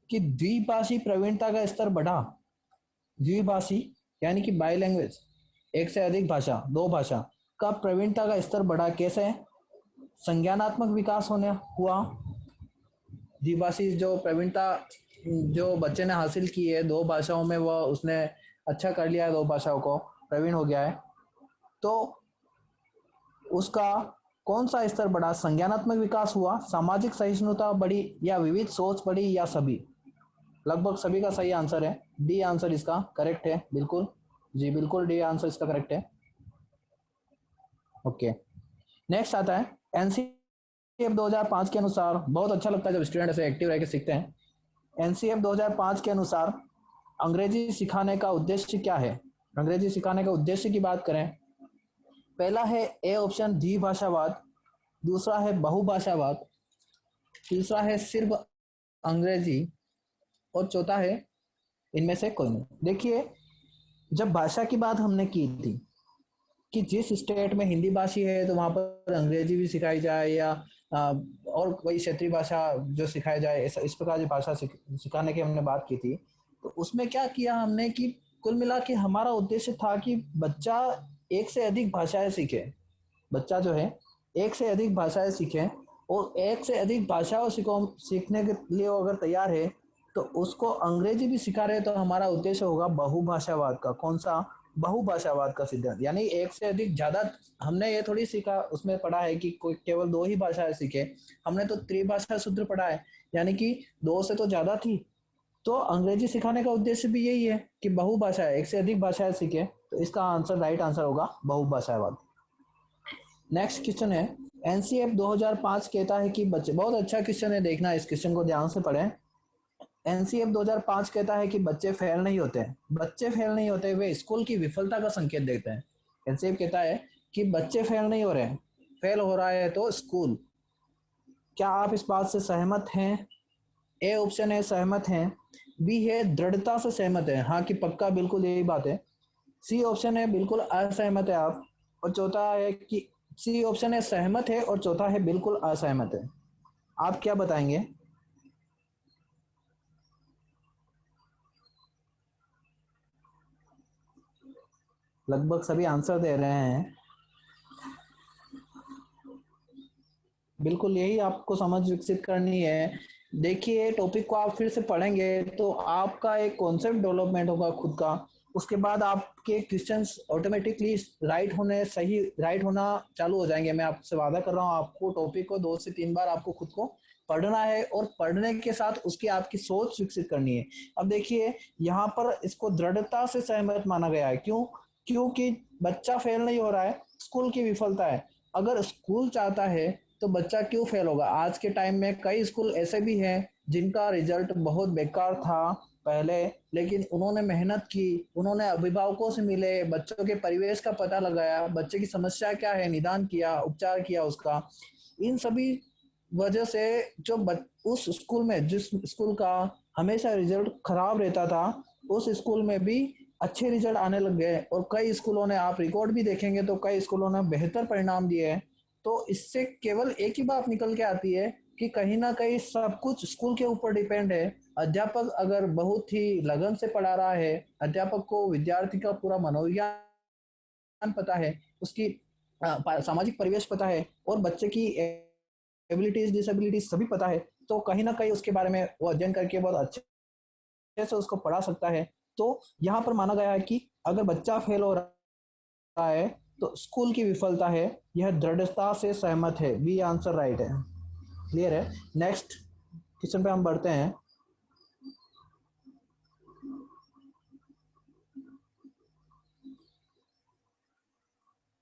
कि द्विभाषी प्रवीणता का स्तर बढ़ा। द्विभाषी यानी कि बाई लैंग्वेज, एक से अधिक भाषा, दो भाषा का प्रवीणता का स्तर बढ़ा। कैसे? संज्ञानात्मक विकास होने हुआ। द्विभाषी जो प्रवीणता जो बच्चे ने हासिल की है दो भाषाओं में, वह उसने अच्छा कर लिया है, दो भाषाओं को प्रवीण हो गया है, तो उसका कौन सा स्तर बढ़ा? संज्ञानात्मक विकास हुआ, सामाजिक सहिष्णुता बढ़ी, या विविध सोच बढ़ी, या सभी? लगभग सभी का सही आंसर है, डी आंसर इसका करेक्ट है। बिल्कुल जी, बिल्कुल डी आंसर इसका करेक्ट है। ओके, नेक्स्ट आता है एनसीएफ 2005 के अनुसार। बहुत अच्छा लगता है जब स्टूडेंट ऐसे एक्टिव रह के सीखते हैं। एनसीएफ 2005 के अनुसार अंग्रेजी सिखाने का उद्देश्य क्या है? अंग्रेजी सिखाने का उद्देश्य की बात करें, पहला है ए ऑप्शन द्विभाषावाद, दूसरा है बहुभाषावाद, तीसरा है सिर्फ अंग्रेजी, और चौथा है इनमें से कोई नहीं। देखिए, जब भाषा की बात हमने की थी कि जिस स्टेट में हिंदी भाषी है तो वहां पर अंग्रेजी भी सिखाई जाए, या और कोई क्षेत्रीय भाषा जो सिखाई जाए, इस प्रकार की भाषा सिखाने की हमने बात की थी। तो उसमें क्या किया हमने कि कुल मिला के हमारा उद्देश्य था कि बच्चा एक से अधिक भाषाएं सीखे। बच्चा जो है एक से अधिक भाषाएं सीखे, और एक से अधिक भाषाओं सीखने के लिए वो अगर तैयार है तो उसको अंग्रेजी भी सिखा रहे, तो हमारा उद्देश्य होगा बहुभाषावाद का। कौन सा? बहुभाषावाद का सिद्धांत, यानी एक से अधिक ज्यादा। हमने ये थोड़ी सीखा, उसमें पढ़ा है कि कोई केवल दो ही भाषाएं सीखे, हमने तो त्रिभाषा सूत्र पढ़ा है, यानी कि दो से तो ज्यादा थी। तो अंग्रेजी सिखाने का उद्देश्य भी यही है कि बहुभाषाएं, एक से अधिक भाषाएं सीखे, तो इसका आंसर राइट आंसर होगा बहुभाषावाद। नेक्स्ट क्वेश्चन है, एनसीएफ 2005 कहता है कि बच्चे, बहुत अच्छा क्वेश्चन है, देखना इस क्वेश्चन को ध्यान से पढ़ें। एनसीएफ 2005 कहता है कि बच्चे फेल नहीं होते। बच्चे फेल नहीं होते, वे स्कूल की विफलता का संकेत देते हैं। एनसीएफ कहता है कि बच्चे फेल नहीं हो रहे हैं, फेल हो रहा है तो स्कूल। क्या आप इस बात से सहमत हैं? ए ऑप्शन है सहमत हैं, बी है दृढ़ता से सहमत है, हाँ कि पक्का बिल्कुल यही बात है। सी ऑप्शन है बिल्कुल असहमत है आप। और चौथा है कि सी ऑप्शन है सहमत है और चौथा है बिल्कुल असहमत है। आप क्या बताएंगे? लगभग सभी आंसर दे रहे हैं। बिल्कुल यही आपको समझ विकसित करनी है। देखिए टॉपिक को आप फिर से पढ़ेंगे तो आपका एक कॉन्सेप्ट डेवलपमेंट होगा खुद का। उसके बाद आपके क्वेश्चंस ऑटोमेटिकली राइट होना चालू हो जाएंगे। मैं आपसे वादा कर रहा हूँ, आपको टॉपिक को 2 से 3 बार आपको खुद को पढ़ना है और पढ़ने के साथ उसकी आपकी सोच विकसित करनी है। अब देखिए यहाँ पर इसको दृढ़ता से सहमत माना गया है। क्यों? क्योंकि बच्चा फेल नहीं हो रहा है, स्कूल की विफलता है। अगर स्कूल चाहता है तो बच्चा क्यों फेल होगा? आज के टाइम में कई स्कूल ऐसे भी हैं जिनका रिजल्ट बहुत बेकार था पहले, लेकिन उन्होंने मेहनत की, उन्होंने अभिभावकों से मिले, बच्चों के परिवेश का पता लगाया, बच्चे की समस्या क्या है निदान किया, उपचार किया उसका। इन सभी वजह से उस स्कूल में जिस स्कूल का हमेशा रिजल्ट खराब रहता था, उस स्कूल में भी अच्छे रिजल्ट आने लग गए। और कई स्कूलों ने, आप रिकॉर्ड भी देखेंगे तो कई स्कूलों ने बेहतर परिणाम दिए हैं। तो इससे केवल एक ही बात निकल के आती है कि कहीं ना कहीं सब कुछ स्कूल के ऊपर डिपेंड है। अध्यापक अगर बहुत ही लगन से पढ़ा रहा है, अध्यापक को विद्यार्थी का पूरा मनोविज्ञान पता है, उसकी सामाजिक परिवेश पता है और बच्चे की एबिलिटीज डिसेबिलिटीज सभी पता है, तो कहीं ना कहीं उसके बारे में वो अध्ययन करके बहुत अच्छे से उसको पढ़ा सकता है। तो यहाँ पर माना गया है कि अगर बच्चा फेल हो रहा है तो स्कूल की विफलता है, यह दृढ़ता से सहमत है। बी आंसर राइट है। क्लियर है? नेक्स्ट क्वेश्चन पे हम बढ़ते हैं।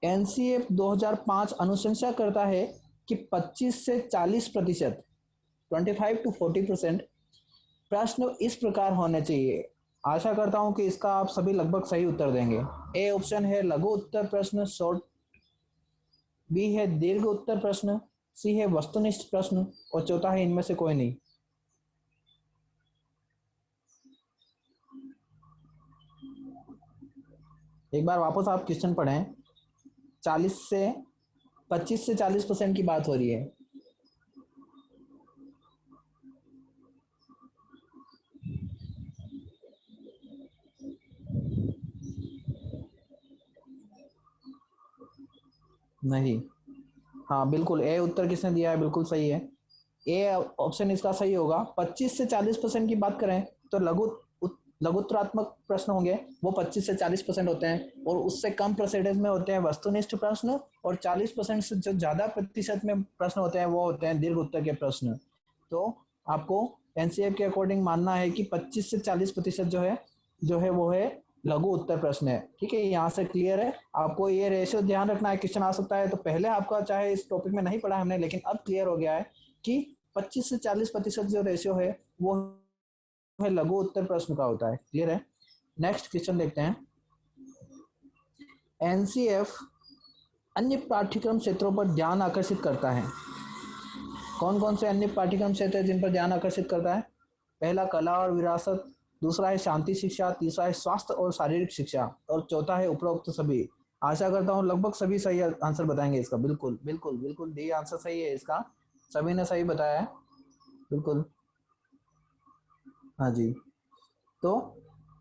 एनसीएफ 2005 अनुशंसा करता है कि 25 से 40%, 25 to 40% प्रश्न इस प्रकार होने चाहिए। आशा करता हूं कि इसका आप सभी लगभग सही उत्तर देंगे। ए ऑप्शन है लघु उत्तर प्रश्न शॉर्ट, बी है दीर्घ उत्तर प्रश्न, सी है वस्तुनिष्ठ प्रश्न और चौथा है इनमें से कोई नहीं। एक बार वापस आप क्वेश्चन पढ़ें। 25 से 40% की बात हो रही है। नहीं, हाँ बिल्कुल ए उत्तर किसने दिया है, बिल्कुल सही है। ए ऑप्शन इसका सही होगा। 25 से 40% की बात करें तो लघुत्तरात्मक प्रश्न होंगे, वो 25 से 40% होते हैं और उससे कम परसेंटेज में होते हैं वस्तुनिष्ठ प्रश्न, और 40% से जो ज्यादा प्रतिशत में प्रश्न होते हैं वो होते हैं दीर्घ उत्तर के प्रश्न। तो आपको एनसीएफ के अकॉर्डिंग मानना है कि 25 से 40% जो है वो है लघु उत्तर प्रश्न है। ठीक है, यहाँ से क्लियर है। आपको ये रेशियो ध्यान रखना है, क्वेश्चन आ सकता है। तो पहले आपका चाहे इस टॉपिक में नहीं पढ़ा हमने, लेकिन अब क्लियर हो गया है कि 25 से 40% जो रेशियो है वो है लघु उत्तर प्रश्न का होता है। क्लियर है? नेक्स्ट क्वेश्चन देखते हैं। एनसीएफ अन्य पाठ्यक्रम क्षेत्रों पर ध्यान आकर्षित करता है। कौन कौन से अन्य पाठ्यक्रम क्षेत्र हैं जिन पर ध्यान आकर्षित करता है? पहला कला और विरासत, दूसरा है शांति शिक्षा, तीसरा है स्वास्थ्य और शारीरिक शिक्षा और चौथा है उपरोक्त सभी। आशा करता हूँ लगभग सभी सही आंसर बताएंगे इसका। बिल्कुल बिल्कुल बिल्कुल डी आंसर सही है इसका, सभी ने सही बताया है। बिल्कुल, हाँ जी। तो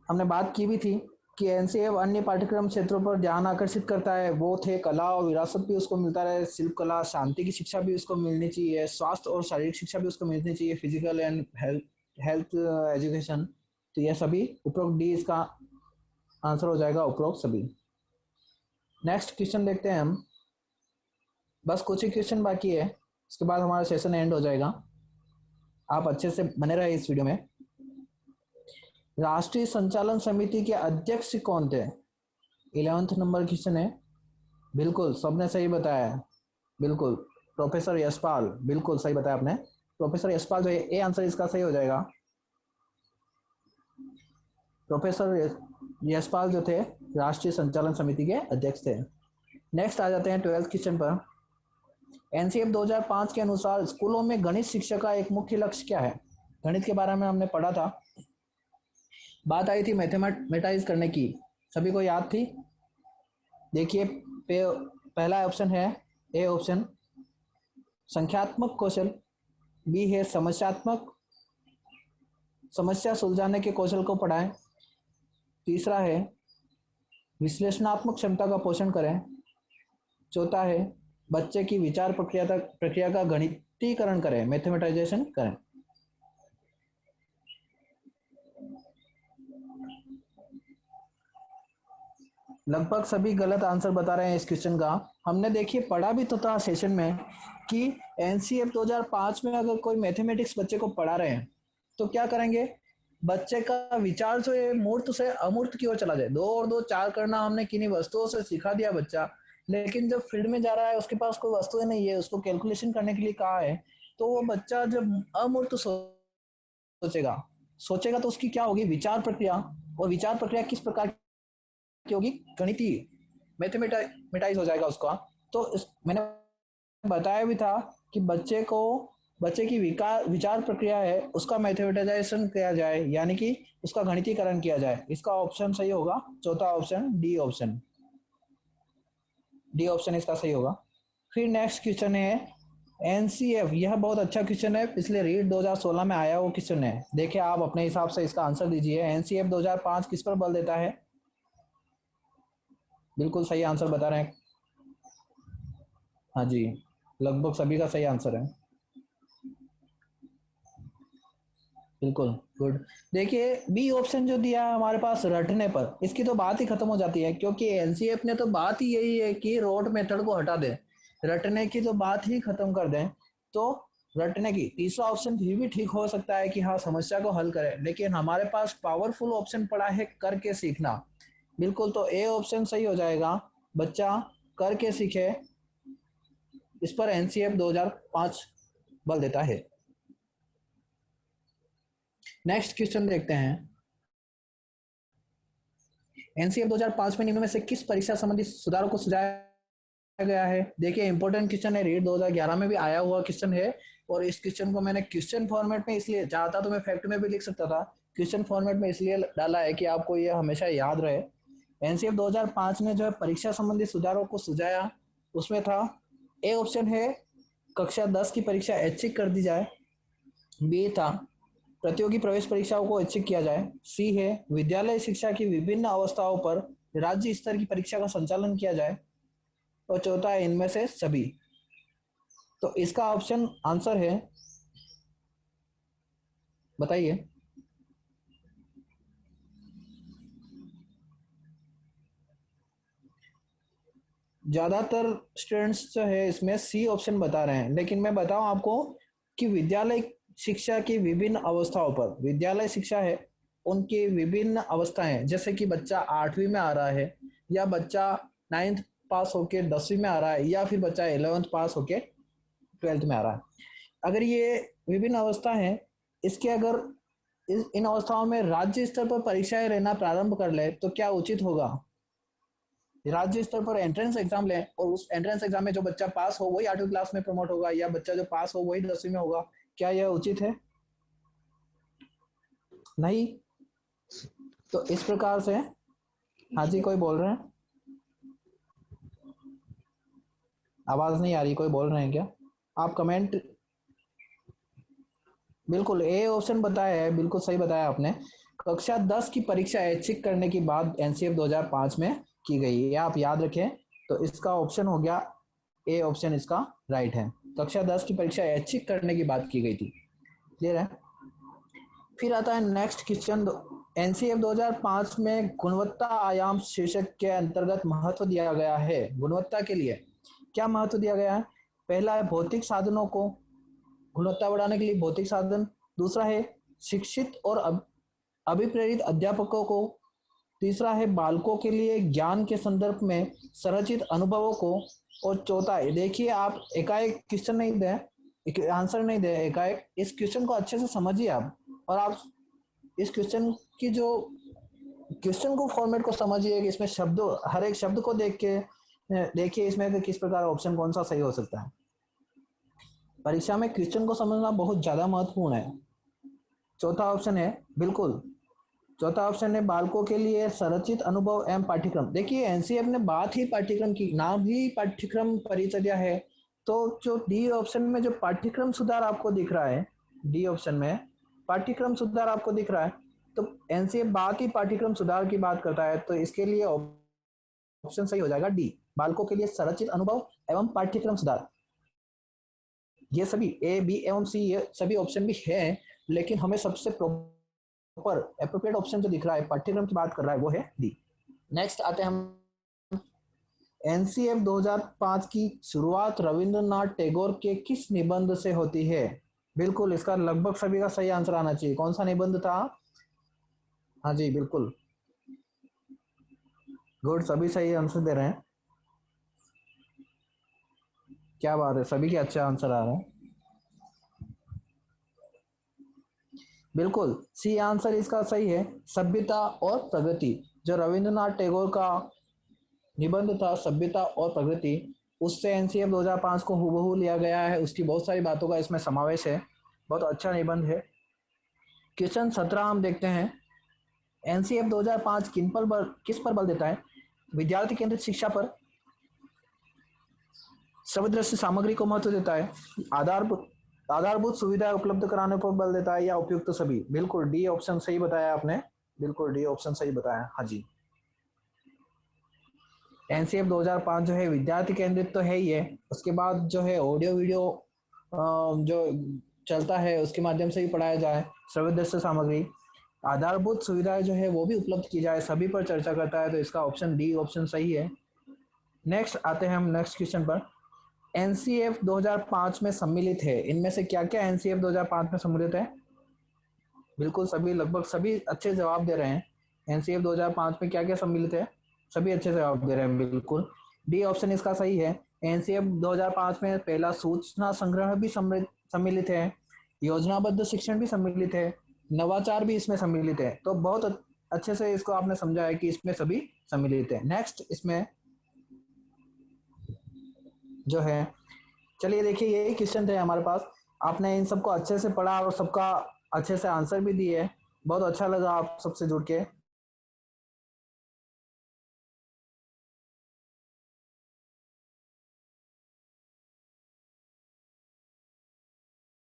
हमने बात की भी थी कि एनसीएफ अन्य पाठ्यक्रम क्षेत्रों पर ध्यान आकर्षित करता है। वो थे कला और विरासत भी उसको मिलता रहे, शिल्प कला, शांति की शिक्षा भी उसको मिलनी चाहिए, स्वास्थ्य और शारीरिक शिक्षा भी उसको मिलनी चाहिए, फिजिकल एंड हेल्थ एजुकेशन। तो यह सभी उपरोक्त डी इसका आंसर हो जाएगा, उपरोक्त सभी। नेक्स्ट क्वेश्चन देखते हैं हम। बस कुछ ही क्वेश्चन बाकी है, उसके बाद हमारा सेशन एंड हो जाएगा। आप अच्छे से बने रहे इस वीडियो में। राष्ट्रीय संचालन समिति के अध्यक्ष कौन थे? 11th नंबर क्वेश्चन है। बिल्कुल सबने सही बताया है। बिल्कुल प्रोफेसर यशपाल, बिल्कुल सही बताया आपने। प्रोफेसर यशपाल जो है, ए आंसर इसका सही हो जाएगा। प्रोफेसर यशपाल जो थे राष्ट्रीय संचालन समिति के अध्यक्ष थे। नेक्स्ट आ जाते हैं 12th क्वेश्चन पर। एनसीएफ 2005 के अनुसार स्कूलों में गणित शिक्षा का एक मुख्य लक्ष्य क्या है? गणित के बारे में हमने पढ़ा था। बात आई थी मैथमेटाइज करने की, सभी को याद थी। देखिए पहला ऑप्शन है, ए ऑप्शन संख्यात्मक कौशल, बी है समस्या सुलझाने के कौशल को पढ़ाएं, तीसरा है विश्लेषणात्मक क्षमता का पोषण करें, चौथा है बच्चे की विचार प्रक्रिया का गणितीकरण करें, मैथमेटाइजेशन करें। लगभग सभी गलत आंसर बता रहे हैं इस क्वेश्चन का। हमने देखिए पढ़ा भी तो था सेशन में कि एनसीएफ 2005 में अगर कोई मैथमेटिक्स बच्चे को पढ़ा रहे हैं तो क्या करेंगे, बच्चे का विचार जो है मूर्त से अमूर्त की ओर चला जाए। 2 और 2 4 करना हमने किन्हीं वस्तुओं से सिखा दिया बच्चा, लेकिन जब फील्ड में जा रहा है उसके पास कोई वस्तुएं नहीं है, उसको कैलकुलेशन करने के लिए कहा है, तो वो बच्चा जब अमूर्त सोचेगा सोचेगा तो उसकी क्या होगी, विचार प्रक्रिया। और विचार प्रक्रिया किस प्रकार की होगी, गणितीय, मैथमेटाइज हो जाएगा उसका। तो मैंने बताया भी था कि बच्चे की विचार प्रक्रिया है उसका मैथमेटाइजेशन किया जाए, यानी कि उसका गणितीकरण किया जाए। इसका ऑप्शन सही होगा चौथा ऑप्शन, डी ऑप्शन इसका सही होगा। फिर नेक्स्ट क्वेश्चन है एनसीएफ, यह बहुत अच्छा क्वेश्चन है, पिछले रीट 2016 में आया वो क्वेश्चन है। देखिए आप अपने हिसाब से इसका आंसर दीजिए। एनसीएफ 2005 किस पर बल देता है? बिल्कुल सही आंसर बता रहे हैं। हाँ जी, लगभग सभी का सही आंसर है, बिल्कुल गुड। देखिए बी ऑप्शन जो दिया है हमारे पास रटने पर, इसकी तो बात ही खत्म हो जाती है, क्योंकि एनसीएफ ने तो बात ही यही है कि रोट मेथड को हटा दे, रटने की तो बात ही खत्म कर दें। तो रटने की तीसरा ऑप्शन फिर भी ठीक हो सकता है कि हाँ समस्या को हल करें, लेकिन हमारे पास पावरफुल ऑप्शन पड़ा है करके सीखना। बिल्कुल, तो ए ऑप्शन सही हो जाएगा, बच्चा करके सीखे, इस पर एनसीएफ 2005 बल देता है। नेक्स्ट क्वेश्चन देखते हैं। एनसीएफ 2005 में निम्न में से किस परीक्षा संबंधी सुधारों को सुझाया गया है? देखिए इंपॉर्टेंट क्वेश्चन है, रीट 2011 में भी आया हुआ क्वेश्चन है, और इस क्वेश्चन को मैंने क्वेश्चन फॉर्मेट में इसलिए चाहता तो मैं फैक्ट में भी लिख सकता था, क्वेश्चन फॉर्मेट में इसलिए डाला है कि आपको यह हमेशा याद रहे। एनसीएफ 2005 ने जो है परीक्षा संबंधी सुधारों को सुझाया, उसमें था ए ऑप्शन है कक्षा 10 की परीक्षा ऐच्छिक कर दी जाए, बी था प्रतियोगी प्रवेश परीक्षाओं को ऐच्छिक किया जाए, सी है विद्यालय शिक्षा की विभिन्न अवस्थाओं पर राज्य स्तर की परीक्षा का संचालन किया जाए, और चौथा है इनमें से सभी। तो इसका ऑप्शन आंसर है, बताइए। ज्यादातर स्टूडेंट्स जो है इसमें सी ऑप्शन बता रहे हैं, लेकिन मैं बताऊं आपको कि विद्यालय शिक्षा की विभिन्न अवस्थाओं पर, विद्यालय शिक्षा है उनकी विभिन्न अवस्थाएं, जैसे कि बच्चा 8वीं में आ रहा है, या बच्चा 9th पास होके 10वीं में आ रहा है, या फिर बच्चा 11th पास होके 12th में आ रहा है। अगर ये विभिन्न अवस्था है, इसके अगर इन अवस्थाओं में राज्य स्तर पर परीक्षाएं लेना प्रारंभ कर ले तो क्या उचित होगा? राज्य स्तर पर एंट्रेंस एग्जाम लें, और उस एंट्रेंस एग्जाम में जो बच्चा पास हो वही 8वीं क्लास में प्रमोट होगा, या बच्चा जो पास हो वही 10वीं में होगा, क्या यह उचित है? नहीं। तो इस प्रकार से, हाँ जी कोई बोल रहे हैं? आवाज नहीं आ रही, कोई बोल रहे हैं क्या? आप कमेंट। बिल्कुल ए ऑप्शन बताया है, बिल्कुल सही बताया आपने। कक्षा 10 की परीक्षा ऐच्छिक करने की बात एनसीएफ 2005 में की गई है, आप याद रखें। तो इसका ऑप्शन हो गया ए ऑप्शन, इसका राइट है। कक्षा 10 की परीक्षा ऐच्छिक करने की बात की गई थी, क्लियर है। फिर आता है नेक्स्ट क्वेश्चन। एनसीएफ 2005 में गुणवत्ता आयाम शीर्षक के अंतर्गत महत्व दिया गया है। गुणवत्ता के लिए क्या महत्व दिया गया है? पहला है भौतिक साधनों को गुणवत्ता बढ़ाने के लिए भौतिक साधन, दूसरा है शिक्षित और अभिप्रेरित अध्यापकों को, तीसरा है बालकों के लिए ज्ञान के संदर्भ में संरचित अनुभवों को, और चौथा है, देखिए आप एकाएक क्वेश्चन नहीं दे, आंसर नहीं दे एकाएक, इस क्वेश्चन को अच्छे से समझिए आप, और आप इस क्वेश्चन की जो क्वेश्चन को फॉर्मेट को समझिए कि इसमें शब्द, हर एक शब्द को देख के देखिए इसमें किस प्रकार ऑप्शन कौन सा सही हो सकता है। परीक्षा में क्वेश्चन को समझना बहुत ज्यादा महत्वपूर्ण है। चौथा ऑप्शन है बिल्कुल चौथा ऑप्शन है बालकों के लिए संरचित अनुभव एवं पाठ्यक्रम। देखिए एनसीएफ ने बात ही पाठ्यक्रम की, नाम ही पाठ्यक्रम परिचर्या है। तो जो डी ऑप्शन में जो पाठ्यक्रम सुधार आपको दिख रहा है, डी ऑप्शन में पाठ्यक्रम सुधार आपको दिख रहा है, तो एनसीएफ बात ही पाठ्यक्रम सुधार की बात करता है, तो इसके लिए ऑप्शन सही हो जाएगा डी, बालकों के लिए संरचित अनुभव एवं पाठ्यक्रम सुधार। ये सभी ए बी एवं सी ये सभी ऑप्शन भी है, लेकिन हमें सबसे प्रॉपर एप्रोप्रिएट ऑप्शन जो दिख रहा है पाठ्यक्रम की बात कर रहा है वो है डी। नेक्स्ट आते हैं हम, एनसीएफ 2005 की शुरुआत रविंद्रनाथ टैगोर के किस निबंध से होती है? बिल्कुल, इसका लगभग सभी का सही आंसर आना चाहिए। कौन सा निबंध था? हाँ जी बिल्कुल, गुड, सभी सही आंसर दे रहे हैं। क्या बात है, सभी के अच्छे आंसर आ रहे हैं। बिल्कुल, सी आंसर इसका सही है, सभ्यता और प्रगति। जो रविंद्रनाथ टैगोर का निबंध था सभ्यता और प्रगति, उससे एनसीएफ 2005 को हूबहू लिया गया है। उसकी बहुत सारी बातों का इसमें समावेश है, बहुत अच्छा निबंध है। क्वेश्चन 17 हम देखते हैं, एनसीएफ 2005 किस पर बल देता है? विद्यार्थी केंद्रित शिक्षा पर, सर्वदृश्य सामग्री को महत्व देता है, आधारभूत सुविधाएं उपलब्ध कराने पर बल देता है, या उपयुक्त तो सभी? बिल्कुल डी ऑप्शन सही बताया आपने, बिल्कुल डी ऑप्शन सही बताया। हाँ जी, एनसीएफ 2005 जो है विद्यार्थी केंद्रित तो है ही है, उसके बाद जो है ऑडियो वीडियो जो चलता है उसके माध्यम से भी पढ़ाया जाए, सर्वदृश्य सामग्री, आधारभूत सुविधाएं जो है वो भी उपलब्ध की जाए, सभी पर चर्चा करता है, तो इसका ऑप्शन डी ऑप्शन सही है। नेक्स्ट आते हैं हम नेक्स्ट क्वेश्चन पर, एनसीएफ 2005 में सम्मिलित है, इनमें से क्या क्या एनसीएफ 2005 में सम्मिलित है? बिल्कुल सभी, लगभग सभी अच्छे जवाब दे रहे हैं। एनसीएफ 2005 में क्या क्या सम्मिलित है? सभी अच्छे जवाब दे रहे हैं, बिल्कुल डी ऑप्शन इसका सही है। एनसीएफ 2005 में पहला सूचना संग्रह भी सम्मिलित है, योजनाबद्ध शिक्षण भी सम्मिलित है, नवाचार भी इसमें सम्मिलित है। तो बहुत अच्छे से इसको आपने समझा है कि इसमें सभी सम्मिलित है। नेक्स्ट इसमें जो है, चलिए देखिए यही क्वेश्चन थे हमारे पास, आपने इन सबको अच्छे से पढ़ा और सबका अच्छे से आंसर भी दिए, बहुत अच्छा लगा आप सबसे जुड़ के।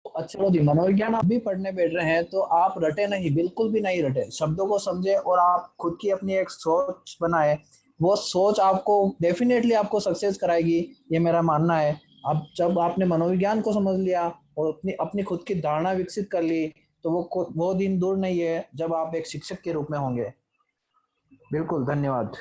अच्छा जी, मनोविज्ञान आप भी पढ़ने बैठ रहे हैं तो आप रटे नहीं, बिल्कुल भी नहीं रटे, शब्दों को समझे और आप खुद की अपनी एक सोच बनाए, वो सोच आपको डेफिनेटली आपको सक्सेस कराएगी, ये मेरा मानना है। अब जब आपने मनोविज्ञान को समझ लिया और अपनी अपनी खुद की धारणा विकसित कर ली, तो वो दिन दूर नहीं है जब आप एक शिक्षक के रूप में होंगे। बिल्कुल, धन्यवाद।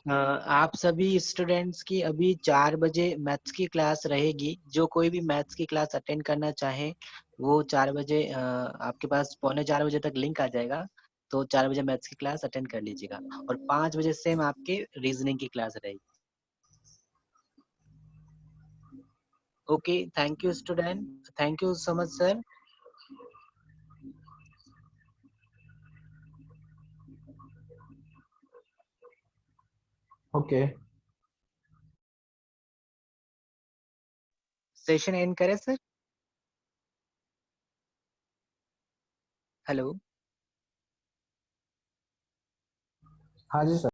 आप सभी स्टूडेंट्स की अभी 4 बजे मैथ्स की क्लास रहेगी। जो कोई भी मैथ्स की क्लास अटेंड करना चाहे वो 4 बजे आपके पास 3:45 बजे तक लिंक आ जाएगा, तो 4 बजे मैथ्स की क्लास अटेंड कर लीजिएगा। और 5 बजे सेम आपके रीजनिंग की क्लास रहेगी। Okay, thank you student, thank you so much sir. Okay, session and करें सर? हेलो। हाँ जी सर।